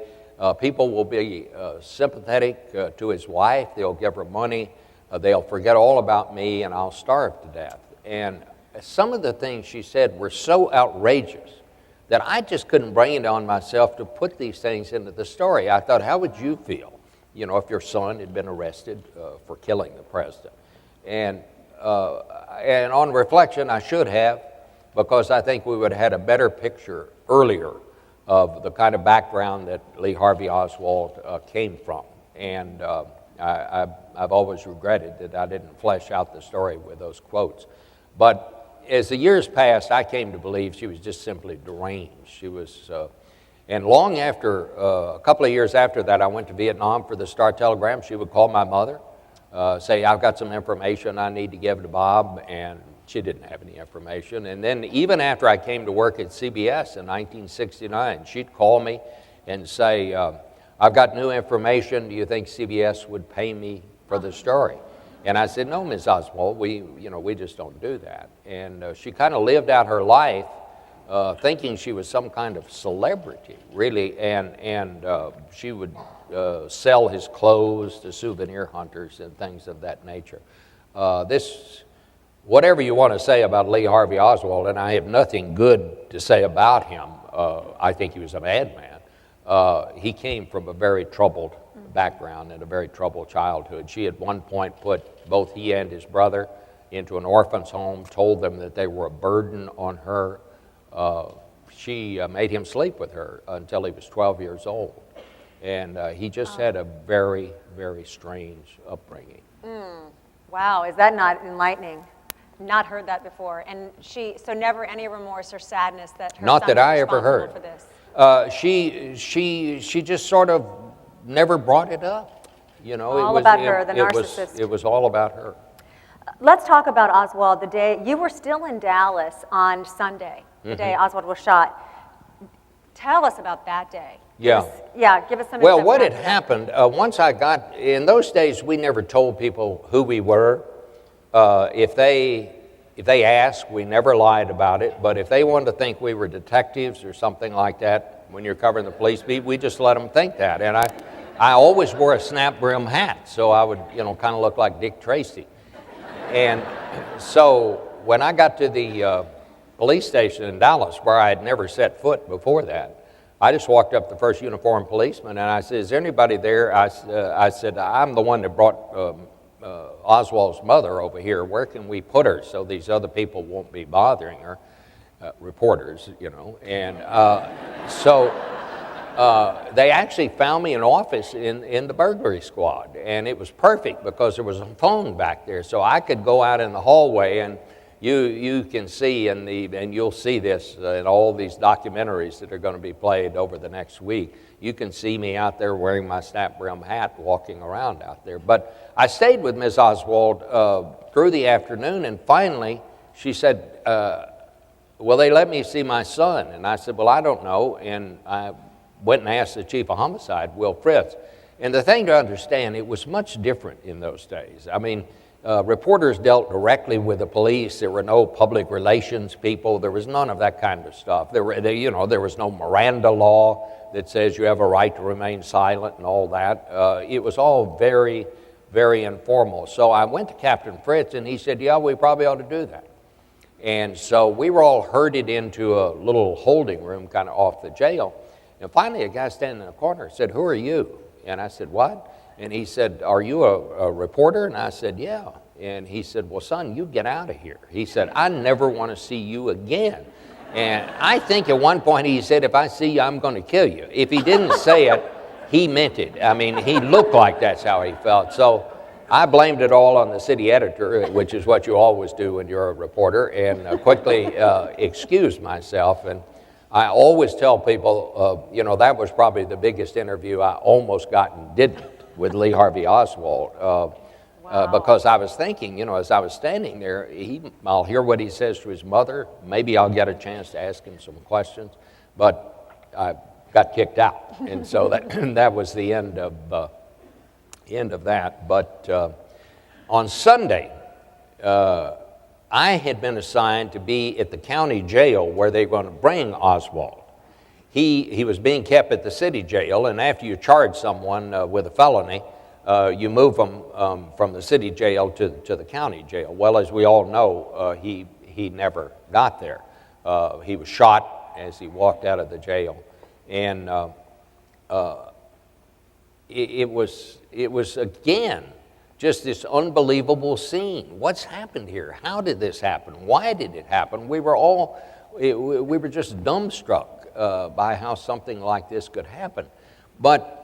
Speaker 8: people will be sympathetic to his wife, they'll give her money, they'll forget all about me, and I'll starve to death. And some of the things she said were so outrageous that I just couldn't bring it on myself to put these things into the story. I thought, how would you feel, if your son had been arrested for killing the president? And on reflection, I should have, because I think we would have had a better picture earlier of the kind of background that Lee Harvey Oswald came from. And I've always regretted that I didn't flesh out the story with those quotes. But as the years passed, I came to believe she was just simply deranged. She was, and long after, a couple of years after that, I went to Vietnam for the Star-Telegram. She would call my mother, say, "I've got some information I need to give to Bob," and She didn't have any information. And then even after I came to work at CBS in 1969, she'd call me and say, I've got new information. Do you think CBS would pay me for the story? And I said, no, Ms. Oswald, we just don't do that. And she kind of lived out her life thinking she was some kind of celebrity, really, and she would sell his clothes to souvenir hunters and things of that nature. Whatever you want to say about Lee Harvey Oswald, and I have nothing good to say about him, I think he was a madman. He came from a very troubled background and a very troubled childhood. She at one point put both he and his brother into an orphan's home, told them that they were a burden on her. She made him sleep with her until he was 12 years old. And he just had a very, very strange upbringing.
Speaker 7: Wow, is that not enlightening? Not heard that before. And so never any remorse or sadness that her
Speaker 8: Not
Speaker 7: son
Speaker 8: that
Speaker 7: was
Speaker 8: I ever
Speaker 7: responsible
Speaker 8: heard.
Speaker 7: for this.
Speaker 8: She just sort of never brought it up.
Speaker 7: All about her, the narcissist.
Speaker 8: It was all about her.
Speaker 7: Let's talk about Oswald. The day you were still in Dallas on Sunday, the day Oswald was shot. Tell us about that day. Give us some
Speaker 8: Well,
Speaker 7: insight
Speaker 8: what
Speaker 7: on
Speaker 8: had
Speaker 7: that.
Speaker 8: happened, once I got, in those days, we never told people who we were. If they asked, we never lied about it. But if they wanted to think we were detectives or something like that, when you're covering the police beat, we just let them think that. And I always wore a snap brim hat, so I would, kind of look like Dick Tracy. And so when I got to the police station in Dallas, where I had never set foot before that, I just walked up to the first uniformed policeman and I said, is there anybody there? I said, I'm the one that brought Oswald's mother over here. Where can we put her so these other people won't be bothering her? Reporters, And so they actually found me an office in the burglary squad. And it was perfect because there was a phone back there. So I could go out in the hallway and you can see, and you'll see this in all these documentaries that are going to be played over the next week. You can see me out there wearing my snap brim hat, walking around out there. But I stayed with Ms. Oswald through the afternoon, and finally she said, will they let me see my son? And I said, well, I don't know. And I went and asked the chief of homicide, Will Fritz. And the thing to understand, it was much different in those days. I mean, reporters dealt directly with the police. There were no public relations people. There was none of that kind of stuff. There was no Miranda law that says you have a right to remain silent and all that. It was all very, very informal. So I went to Captain Fritz, and he said, yeah, we probably ought to do that. And so we were all herded into a little holding room kind of off the jail. And finally, a guy standing in the corner said, who are you? And I said, what? And he said, are you a reporter? And I said, yeah. And he said, well, son, you get out of here. He said, I never want to see you again. And I think at one point he said, if I see you, I'm going to kill you. If he didn't say it, he meant it. I mean, he looked like that's how he felt. So I blamed it all on the city editor, which is what you always do when you're a reporter, and quickly excused myself. And I always tell people, that was probably the biggest interview I almost got and didn't with Lee Harvey Oswald. Because I was thinking, as I was standing there, I'll hear what he says to his mother. Maybe I'll get a chance to ask him some questions. But I got kicked out. And so that was the end of that. But on Sunday, I had been assigned to be at the county jail where they were going to bring Oswald. He was being kept at the city jail, and after you charge someone with a felony, you move them from the city jail to the county jail. Well, as we all know, he never got there. He was shot as he walked out of the jail. And it was again just this unbelievable scene. What's happened here? How did this happen? Why did it happen? We were just dumbstruck by how something like this could happen. But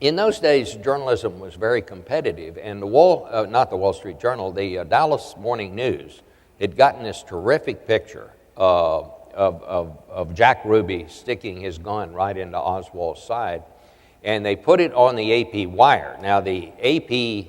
Speaker 8: in those days, journalism was very competitive, and not the Wall Street Journal, the Dallas Morning News had gotten this terrific picture of Jack Ruby sticking his gun right into Oswald's side, and they put it on the AP wire. Now, the AP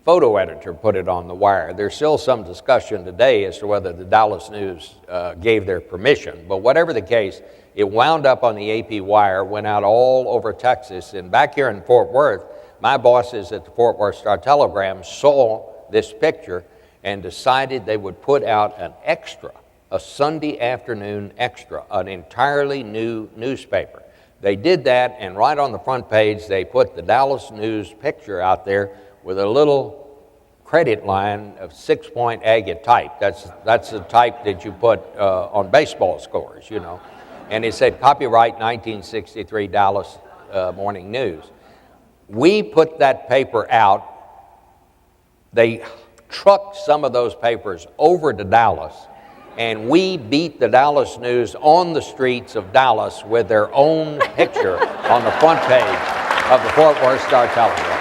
Speaker 8: photo editor put it on the wire. There's still some discussion today as to whether the Dallas News gave their permission, but whatever the case, it wound up on the AP wire, went out all over Texas, and back here in Fort Worth, my bosses at the Fort Worth Star-Telegram saw this picture and decided they would put out an extra, a Sunday afternoon extra, an entirely new newspaper. They did that, and right on the front page, they put the Dallas News picture out there with a little credit line of 6-point agate type. That's the type that you put on baseball scores, you know. And it said, copyright 1963 Dallas Morning News. We put that paper out. They trucked some of those papers over to Dallas, and we beat the Dallas News on the streets of Dallas with their own picture on the front page of the Fort Worth Star-Telegram.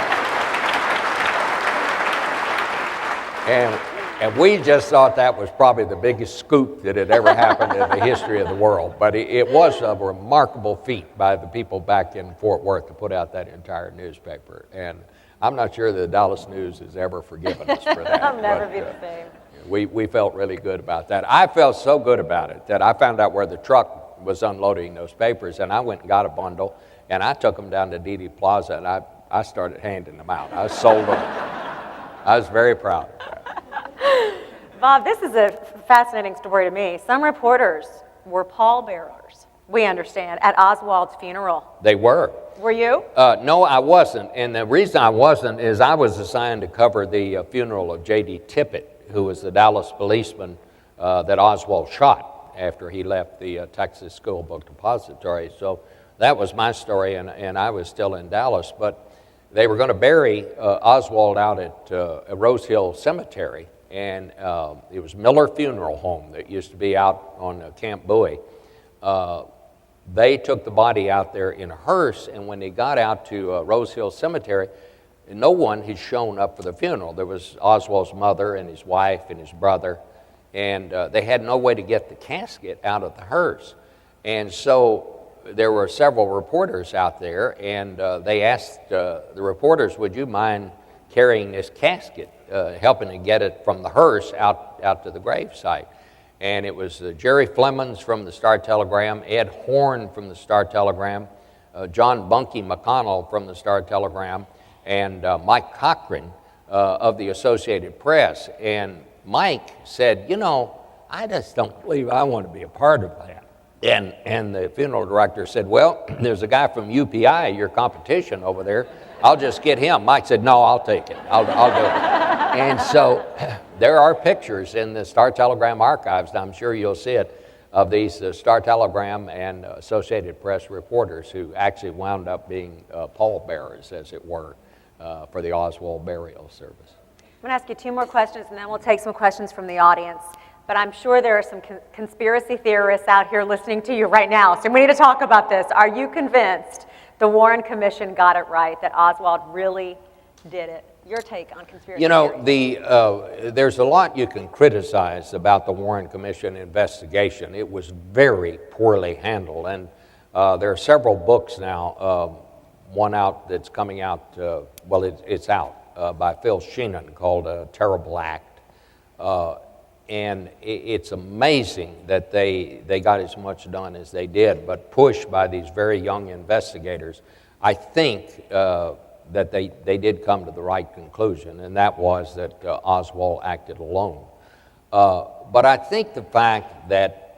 Speaker 8: And we just thought that was probably the biggest scoop that had ever happened in the history of the world. But it was a remarkable feat by the people back in Fort Worth to put out that entire newspaper. And I'm not sure the Dallas News has ever forgiven us for that.
Speaker 7: I'll never be the same.
Speaker 8: We felt really good about that. I felt so good about it that I found out where the truck was unloading those papers, and I went and got a bundle, and I took them down to Dede Plaza, and I started handing them out. I sold them. I was very proud of that.
Speaker 7: Bob, this is a fascinating story to me. Some reporters were pallbearers, we understand, at Oswald's funeral.
Speaker 8: They were.
Speaker 7: Were you?
Speaker 8: No, I wasn't. And the reason I wasn't is I was assigned to cover the funeral of J.D. Tippit, who was the Dallas policeman that Oswald shot after he left the Texas School Book Depository. So that was my story, and I was still in Dallas. But they were going to bury Oswald out at Rose Hill Cemetery, and it was Miller Funeral Home that used to be out on Camp Bowie. They took the body out there in a hearse, and when they got out to Rose Hill Cemetery, no one had shown up for the funeral. There was Oswald's mother and his wife and his brother, and they had no way to get the casket out of the hearse. And so there were several reporters out there, and they asked the reporters, would you mind carrying this casket, helping to get it from the hearse out to the gravesite? And it was Jerry Flemons from the Star-Telegram, Ed Horn from the Star-Telegram, John Bunky McConnell from the Star-Telegram, and Mike Cochran of the Associated Press. And Mike said, you know, I just don't believe I want to be a part of that. And the funeral director said, well, there's a guy from UPI, your competition over there. I'll just get him. Mike said, no, I'll take it. I'll do it. And so there are pictures in the Star-Telegram archives, and I'm sure you'll see it, of these Star-Telegram and Associated Press reporters who actually wound up being pallbearers, as it were, for the Oswald burial service.
Speaker 7: I'm going to ask you two more questions, and then we'll take some questions from the audience. But I'm sure there are some conspiracy theorists out here listening to you right now, so we need to talk about this. Are you convinced the Warren Commission got it right, that Oswald really did it? Your take on conspiracy
Speaker 8: You know,
Speaker 7: theory.
Speaker 8: there's a lot you can criticize about the Warren Commission investigation. It was very poorly handled, and there are several books now, one out that's coming out, it's out, by Phil Sheenan, called A Terrible Act. And it's amazing that they got as much done as they did, but pushed by these very young investigators, I think that they did come to the right conclusion, and that was that Oswald acted alone. But I think the fact that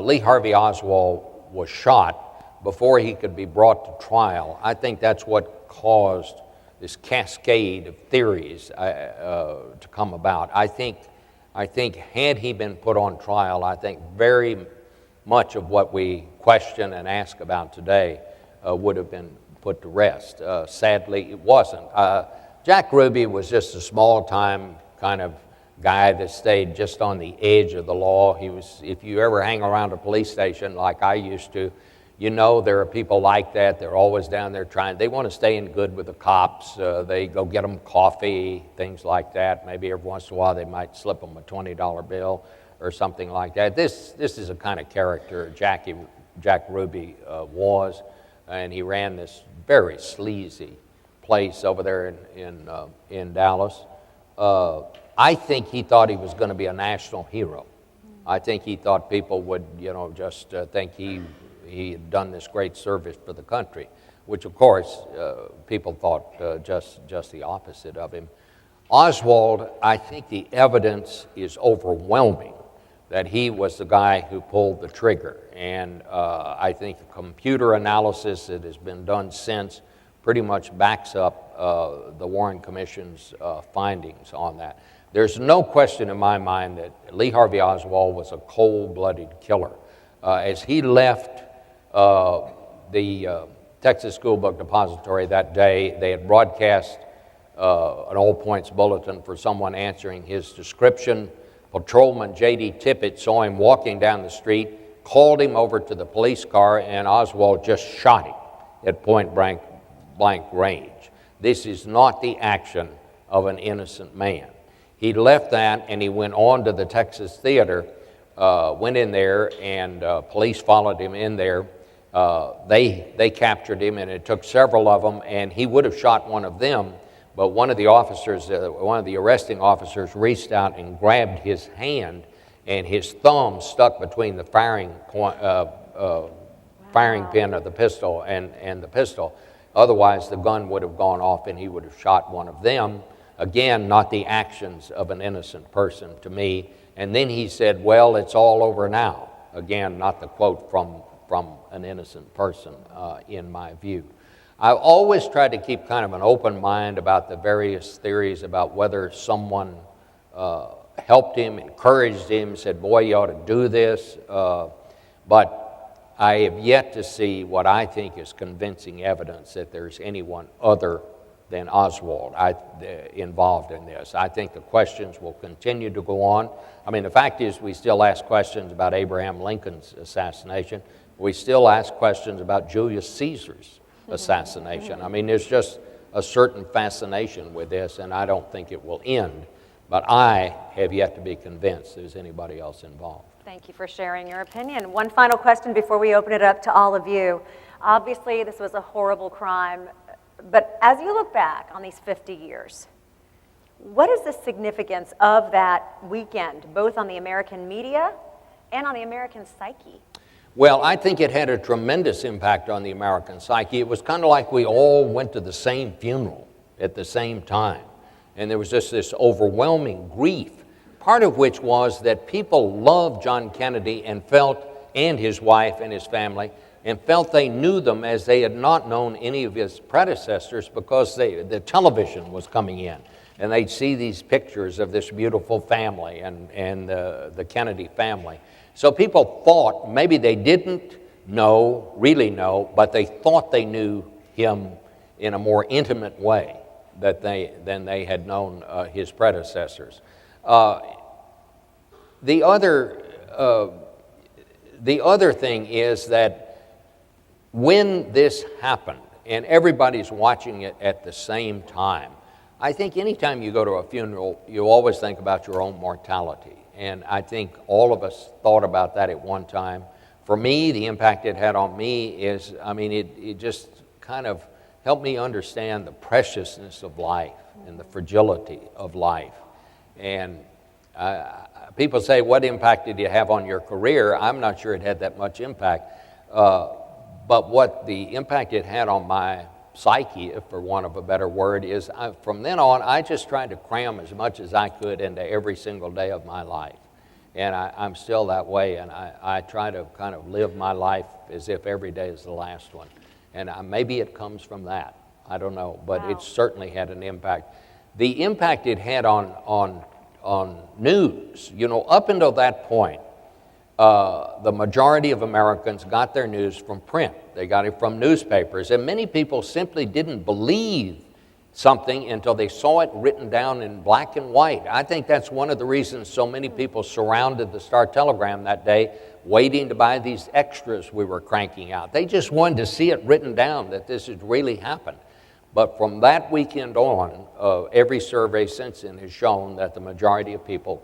Speaker 8: Lee Harvey Oswald was shot before he could be brought to trial, I think that's what caused this cascade of theories to come about. I think had he been put on trial, I think very much of what we question and ask about today would have been put to rest. Sadly, it wasn't. Jack Ruby was just a small-time kind of guy that stayed just on the edge of the law. He was, if you ever hang around a police station like I used to, you know there are people like that. They're always down there they want to stay in good with the cops. They go get them coffee, things like that. Maybe every once in a while they might slip them a $20 bill or something like that. This is a kind of character Jack Ruby was, and he ran this very sleazy place over there in Dallas. I think he thought he was going to be a national hero. I think he thought people would, just think he had done this great service for the country, which of course people thought just the opposite of him. Oswald, I think the evidence is overwhelming that he was the guy who pulled the trigger. And I think the computer analysis that has been done since pretty much backs up the Warren Commission's findings on that. There's no question in my mind that Lee Harvey Oswald was a cold-blooded killer. As he left the Texas School Book Depository that day, they had broadcast an All Points bulletin for someone answering his description. Patrolman J.D. Tippett saw him walking down the street, called him over to the police car, and Oswald just shot him at point-blank range. This is not the action of an innocent man. He left that and he went on to the Texas Theater, went in there, and police followed him in there. They captured him, and it took several of them, and he would have shot one of them, but one of the arresting officers reached out and grabbed his hand, and his thumb stuck between the firing pin of the pistol and the pistol. Otherwise, the gun would have gone off and he would have shot one of them. Again, not the actions of an innocent person to me. And then he said, well, it's all over now. Again, not the quote from an innocent person in my view. I've always tried to keep kind of an open mind about the various theories about whether someone helped him, encouraged him, said, boy, you ought to do this. But I have yet to see what I think is convincing evidence that there's anyone other than Oswald involved in this. I think the questions will continue to go on. I mean, the fact is we still ask questions about Abraham Lincoln's assassination. We still ask questions about Julius Caesar's assassination. I mean, there's just a certain fascination with this, and I don't think it will end. But I have yet to be convinced there's anybody else involved.
Speaker 7: Thank you for sharing your opinion. One final question before we open it up to all of you. Obviously, this was a horrible crime, but as you look back on these 50 years, what is the significance of that weekend, both on the American media and on the American psyche?
Speaker 8: Well, I think it had a tremendous impact on the American psyche. It was kind of like we all went to the same funeral at the same time. And there was just this overwhelming grief, part of which was that people loved John Kennedy and his wife and his family, and felt they knew them as they had not known any of his predecessors because the television was coming in. And they'd see these pictures of this beautiful family and the Kennedy family. So people thought, maybe they didn't really know, but they thought they knew him in a more intimate way than they had known his predecessors. The other thing is that when this happened, and everybody's watching it at the same time, I think anytime you go to a funeral, you always think about your own mortality. And I think all of us thought about that at one time. For me, the impact it had on me is, it just kind of helped me understand the preciousness of life and the fragility of life. And people say, what impact did it have on your career? I'm not sure it had that much impact. But what the impact it had on my psyche, for want of a better word, is from then on, I just tried to cram as much as I could into every single day of my life. And I'm still that way, and I try to kind of live my life as if every day is the last one. And maybe it comes from that. I don't know, but It certainly had an impact. The impact it had on news, up until that point, the majority of Americans got their news from print. They got it from newspapers, and many people simply didn't believe something until they saw it written down in black and white. I think that's one of the reasons so many people surrounded the Star-Telegram that day, waiting to buy these extras we were cranking out. They just wanted to see it written down that this had really happened. But from that weekend on, every survey since then has shown that the majority of people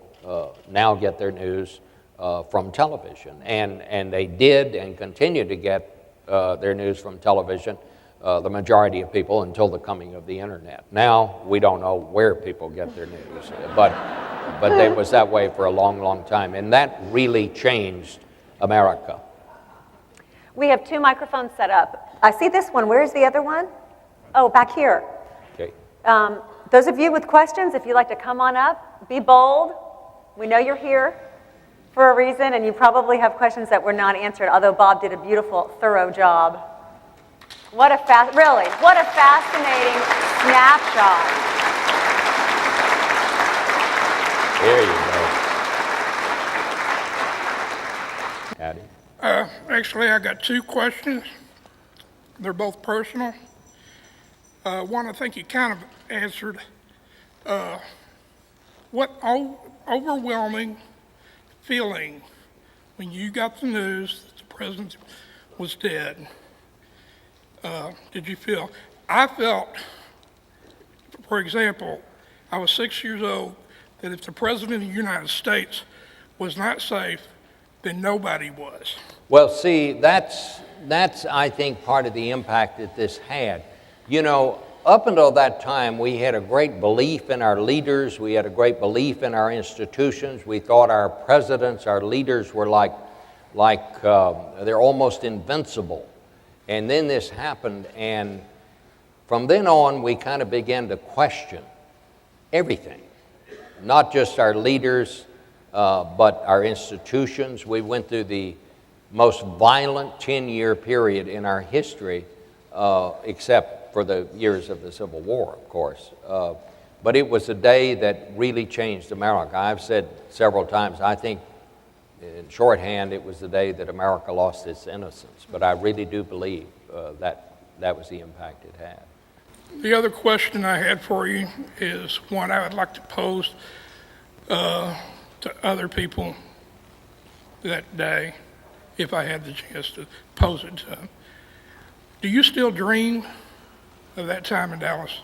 Speaker 8: now get their news from television. And they did and continue to get their news from television. the majority of people until the coming of the internet. Now, we don't know where people get their news, but it was that way for a long, long time, and that really changed America.
Speaker 7: We have 2 microphones set up. I see this one. Where's the other one? Oh, back here.
Speaker 8: Okay.
Speaker 7: Those of you with questions, if you'd like to come on up, be bold. We know you're here for a reason, and you probably have questions that were not answered, although Bob did a beautiful, thorough job. What a fascinating snapshot.
Speaker 8: There you go. Patty?
Speaker 9: Actually, I got 2 questions. They're both personal. One, I think you kind of answered. What overwhelming feeling when you got the news that the president was dead did you feel? I felt, for example, I was 6 years old, that if the president of the United States was not safe, then nobody was.
Speaker 8: Well, see, that's I think, part of the impact that this had. You know, up until that time, we had a great belief in our leaders. We had a great belief in our institutions. We thought our presidents, our leaders were like they're almost invincible. And then this happened, and from then on, we kind of began to question everything, not just our leaders, but our institutions. We went through the most violent 10-year period in our history, except for the years of the Civil War, of course. But it was a day that really changed America. I've said several times, I think in shorthand, it was the day that America lost its innocence. But I really do believe that was the impact it had.
Speaker 9: The other question I had for you is one I would like to pose to other people that day, if I had the chance to pose it to them. Do you still dream of that time in Dallas?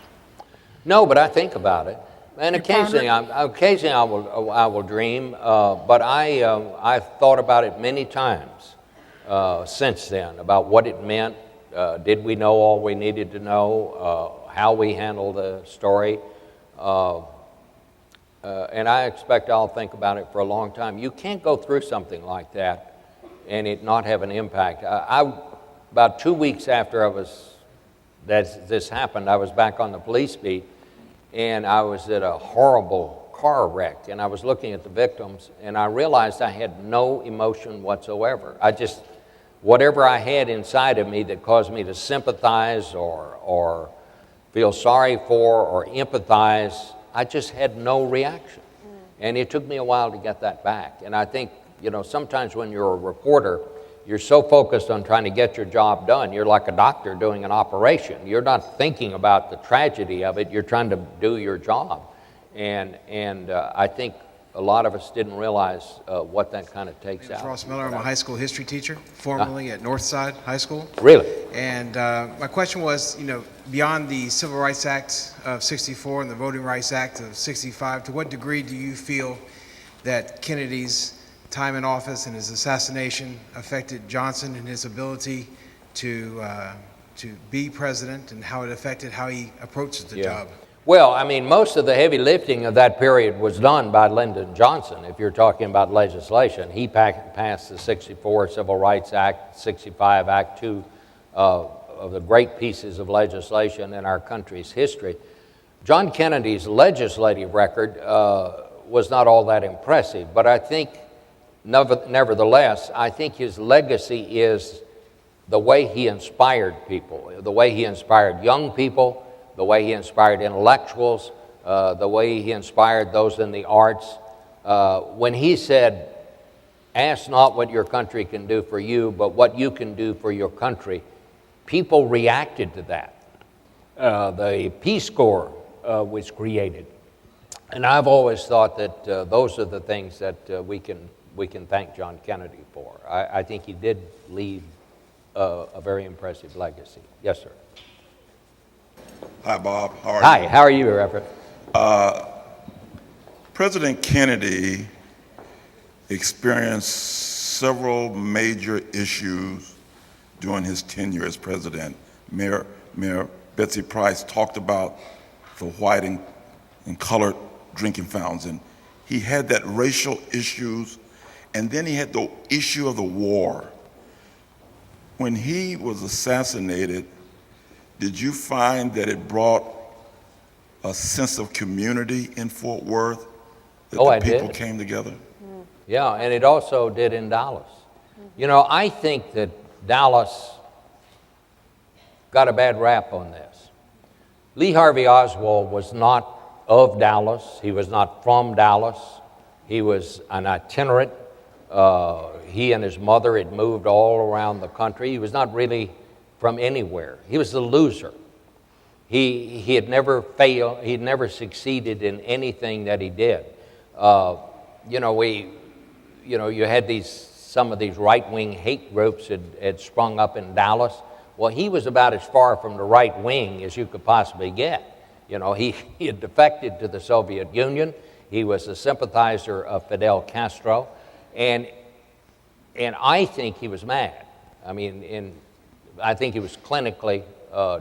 Speaker 8: No, but I think about it, and occasionally I will dream. But I've thought about it many times since then, about what it meant. Did we know all we needed to know? How we handled the story, and I expect I'll think about it for a long time. You can't go through something like that and it not have an impact. About 2 weeks after this happened, I was back on the police beat, and I was at a horrible car wreck, and I was looking at the victims, and I realized I had no emotion whatsoever. Whatever I had inside of me that caused me to sympathize or feel sorry for or empathize, I just had no reaction. And it took me a while to get that back. And I think, sometimes when you're a reporter, you're so focused on trying to get your job done. You're like a doctor doing an operation. You're not thinking about the tragedy of it. You're trying to do your job. And I think a lot of us didn't realize what that kind of takes out.
Speaker 10: Ross Miller. I'm a high school history teacher, formerly at Northside High School.
Speaker 8: Really?
Speaker 10: And my question was, beyond the Civil Rights Act of '64 and the Voting Rights Act of '65, to what degree do you feel that Kennedy's time in office and his assassination affected Johnson and his ability to be president, and how it affected how he approaches the job?
Speaker 8: Well, I mean, most of the heavy lifting of that period was done by Lyndon Johnson, if you're talking about legislation. He passed the '64 Civil Rights Act, '65 Act, two of the great pieces of legislation in our country's history. John Kennedy's legislative record was not all that impressive, but I think, nevertheless, I think his legacy is the way he inspired people, the way he inspired young people, the way he inspired intellectuals, the way he inspired those in the arts. When he said, "Ask not what your country can do for you, but what you can do for your country," people reacted to that. The Peace Corps was created. And I've always thought that those are the things that we can thank John Kennedy for. I think he did leave a very impressive legacy. Yes, sir.
Speaker 11: Hi, Bob. How are you?
Speaker 8: Hi, how are you, Reverend?
Speaker 11: President Kennedy experienced several major issues during his tenure as president. Mayor Mayor Betsy Price talked about the white and colored drinking fountains, and he had that racial issues, and then he had the issue of the war. When he was assassinated, did you find that it brought a sense of community in Fort Worth, that
Speaker 8: Oh,
Speaker 11: the
Speaker 8: I
Speaker 11: people
Speaker 8: did.
Speaker 11: came together?
Speaker 8: Yeah, and it also did in Dallas. You know, I think that Dallas got a bad rap on this. Lee Harvey Oswald was not of Dallas. He was not from Dallas. He was an itinerant. He and his mother had moved all around the country. He was not really from anywhere. He was a loser. He had never failed. He'd never succeeded in anything that he did. You had some of these right-wing hate groups had sprung up in Dallas. Well, he was about as far from the right wing as you could possibly get. You know, he had defected to the Soviet Union. He was a sympathizer of Fidel Castro, and I think he was mad. I mean, I think he was clinically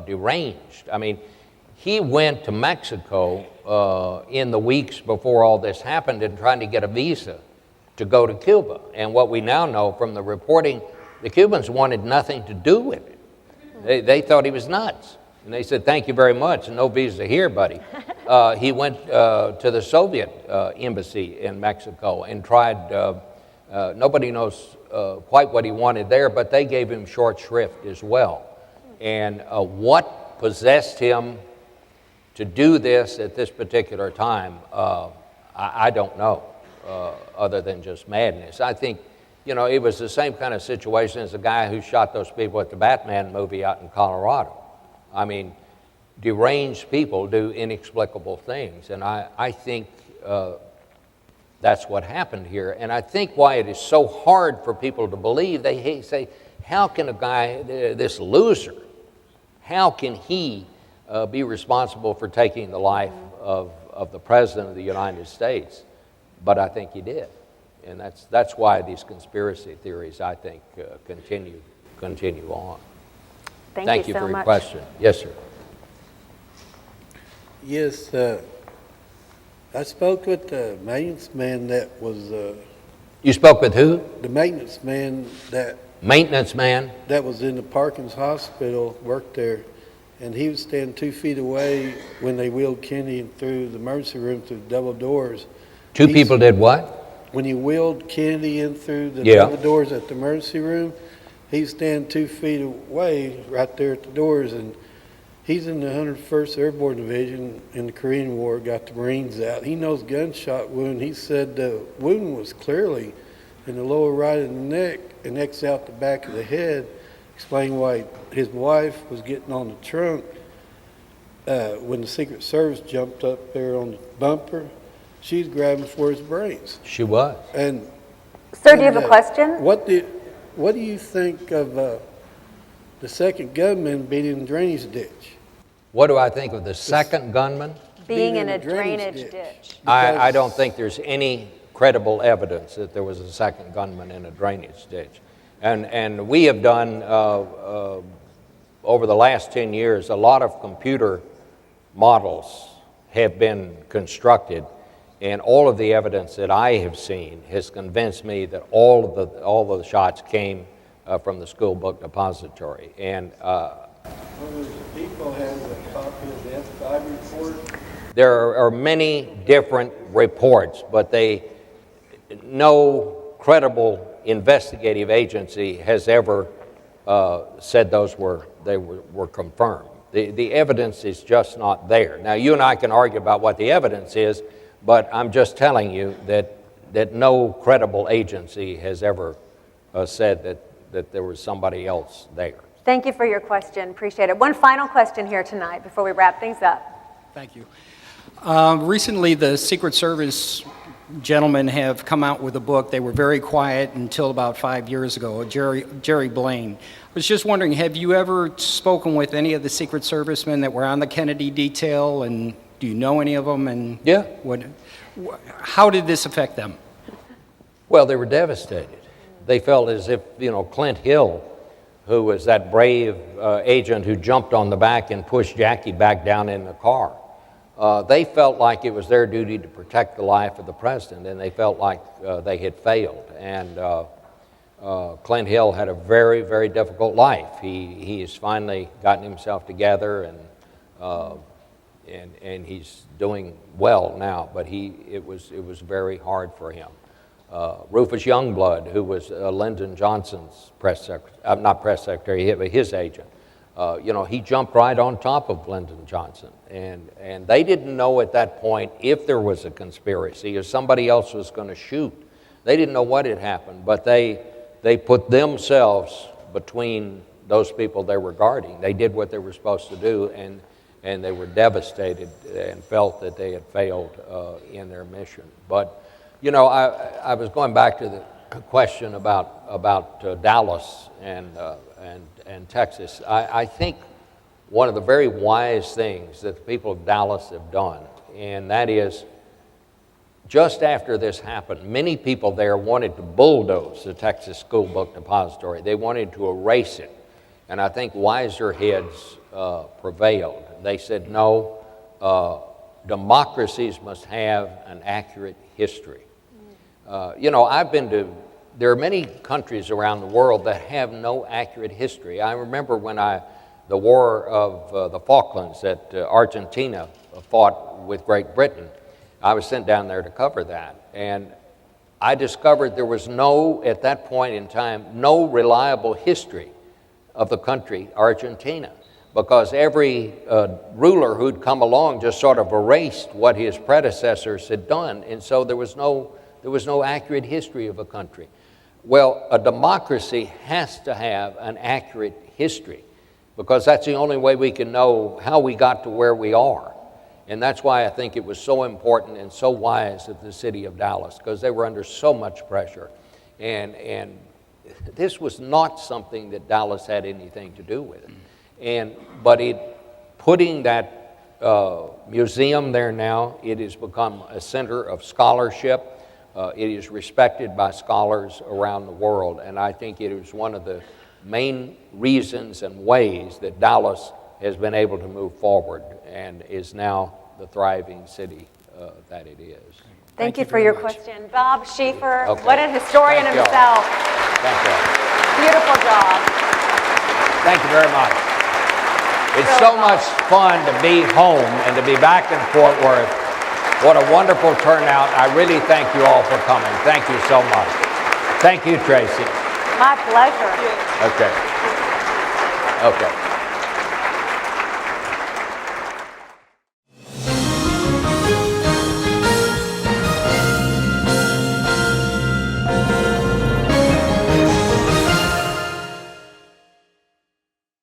Speaker 8: deranged. I mean, he went to Mexico in the weeks before all this happened and trying to get a visa to go to Cuba. And what we now know from the reporting, the Cubans wanted nothing to do with it. They thought he was nuts. And they said, thank you very much, no visa here, buddy. He went to the Soviet embassy in Mexico and tried, nobody knows quite what he wanted there, but they gave him short shrift as well. And what possessed him to do this at this particular time, I don't know, other than just madness. I think, you know, it was the same kind of situation as the guy who shot those people at the Batman movie out in Colorado. I mean, deranged people do inexplicable things, and I think that's what happened here. And I think why it is so hard for people to believe, they say, how can a guy, this loser, how can he be responsible for taking the life of the President of the United States? But I think he did. And that's why these conspiracy theories, I think, continue on.
Speaker 7: Thank you
Speaker 8: for
Speaker 7: so
Speaker 8: your
Speaker 7: much.
Speaker 8: question. Yes, sir.
Speaker 12: Yes, I spoke with the maintenance man that was,
Speaker 8: You spoke with who?
Speaker 12: the maintenance man
Speaker 8: Maintenance man?
Speaker 12: that was in the Parkins Hospital, worked there, and he was standing 2 feet away when they wheeled Kennedy through the emergency room through double doors.
Speaker 8: Two people did what?
Speaker 12: When you wheeled Kennedy in through the
Speaker 8: Yeah.
Speaker 12: double doors at the emergency room, he's standing 2 feet away right there at the doors, and he's in the 101st Airborne Division in the Korean War, got the Marines out. He knows gunshot wound. He said the wound was clearly in the lower right of the neck and X out the back of the head. Explained why his wife was getting on the trunk when the Secret Service jumped up there on the bumper. She's grabbing for his brains.
Speaker 8: She was.
Speaker 12: And
Speaker 7: Sir, do you have a question?
Speaker 12: What do you think of the second gunman being in the drainage ditch?
Speaker 8: What do I think of the second gunman?
Speaker 7: Being in a drainage ditch.
Speaker 8: I don't think there's any credible evidence that there was a second gunman in a drainage ditch. And we have done, over the last 10 years, a lot of computer models have been constructed, and all of the evidence that I have seen has convinced me that all of the shots came from the school book depository. And
Speaker 12: People have a copy of the F5 report.
Speaker 8: there are many different reports, but no credible investigative agency has ever said those were confirmed. The evidence is just not there. Now, you and I can argue about what the evidence is, but I'm just telling you that no credible agency has ever said that there was somebody else there.
Speaker 7: Thank you for your question. Appreciate it. One final question here tonight before we wrap things up.
Speaker 13: Thank you. Recently, the Secret Service gentlemen have come out with a book. They were very quiet until about 5 years ago, Jerry Blaine. I was just wondering, have you ever spoken with any of the Secret Servicemen that were on the Kennedy detail, and do you know any of them? And
Speaker 8: Yeah.
Speaker 13: How did this affect them?
Speaker 8: Well, they were devastated. They felt as if, Clint Hill who was that brave agent who jumped on the back and pushed Jackie back down in the car. They felt like it was their duty to protect the life of the president, and they felt like they had failed. And Clint Hill had a very, very difficult life. He has finally gotten himself together, and he's doing well now. But it was very hard for him. Rufus Youngblood, who was Lyndon Johnson's not press secretary, but his agent. He jumped right on top of Lyndon Johnson, and they didn't know at that point if there was a conspiracy or somebody else was going to shoot. They didn't know what had happened, but they put themselves between those people they were guarding. They did what they were supposed to do, and they were devastated and felt that they had failed in their mission. But I was going back to the question about Dallas and Texas. I think one of the very wise things that the people of Dallas have done, and that is, just after this happened, many people there wanted to bulldoze the Texas School Book Depository. They wanted to erase it. And I think wiser heads prevailed. They said, no, democracies must have an accurate history. There are many countries around the world that have no accurate history. I remember when the War of the Falklands that Argentina fought with Great Britain, I was sent down there to cover that. And I discovered there was at that point in time, no reliable history of the country, Argentina, because every ruler who'd come along just sort of erased what his predecessors had done. And so there was no accurate history of a country. Well, a democracy has to have an accurate history, because that's the only way we can know how we got to where we are. And that's why I think it was so important and so wise of the city of Dallas, because they were under so much pressure. And this was not something that Dallas had anything to do with it. But putting that museum there now, it has become a center of scholarship. It is respected by scholars around the world, and I think it is one of the main reasons and ways that Dallas has been able to move forward and is now the thriving city that it is.
Speaker 7: Thank you for your question. Bob Schieffer,
Speaker 8: Okay.
Speaker 7: what a historian
Speaker 8: Thank you all.
Speaker 7: himself.
Speaker 8: Thank you.
Speaker 7: Beautiful job.
Speaker 8: Thank you very much. It's so much fun to be home and to be back in Fort Worth. What a wonderful turnout. I really thank you all for coming. Thank you so much. Thank you, Tracy.
Speaker 7: My pleasure.
Speaker 8: Okay. Okay.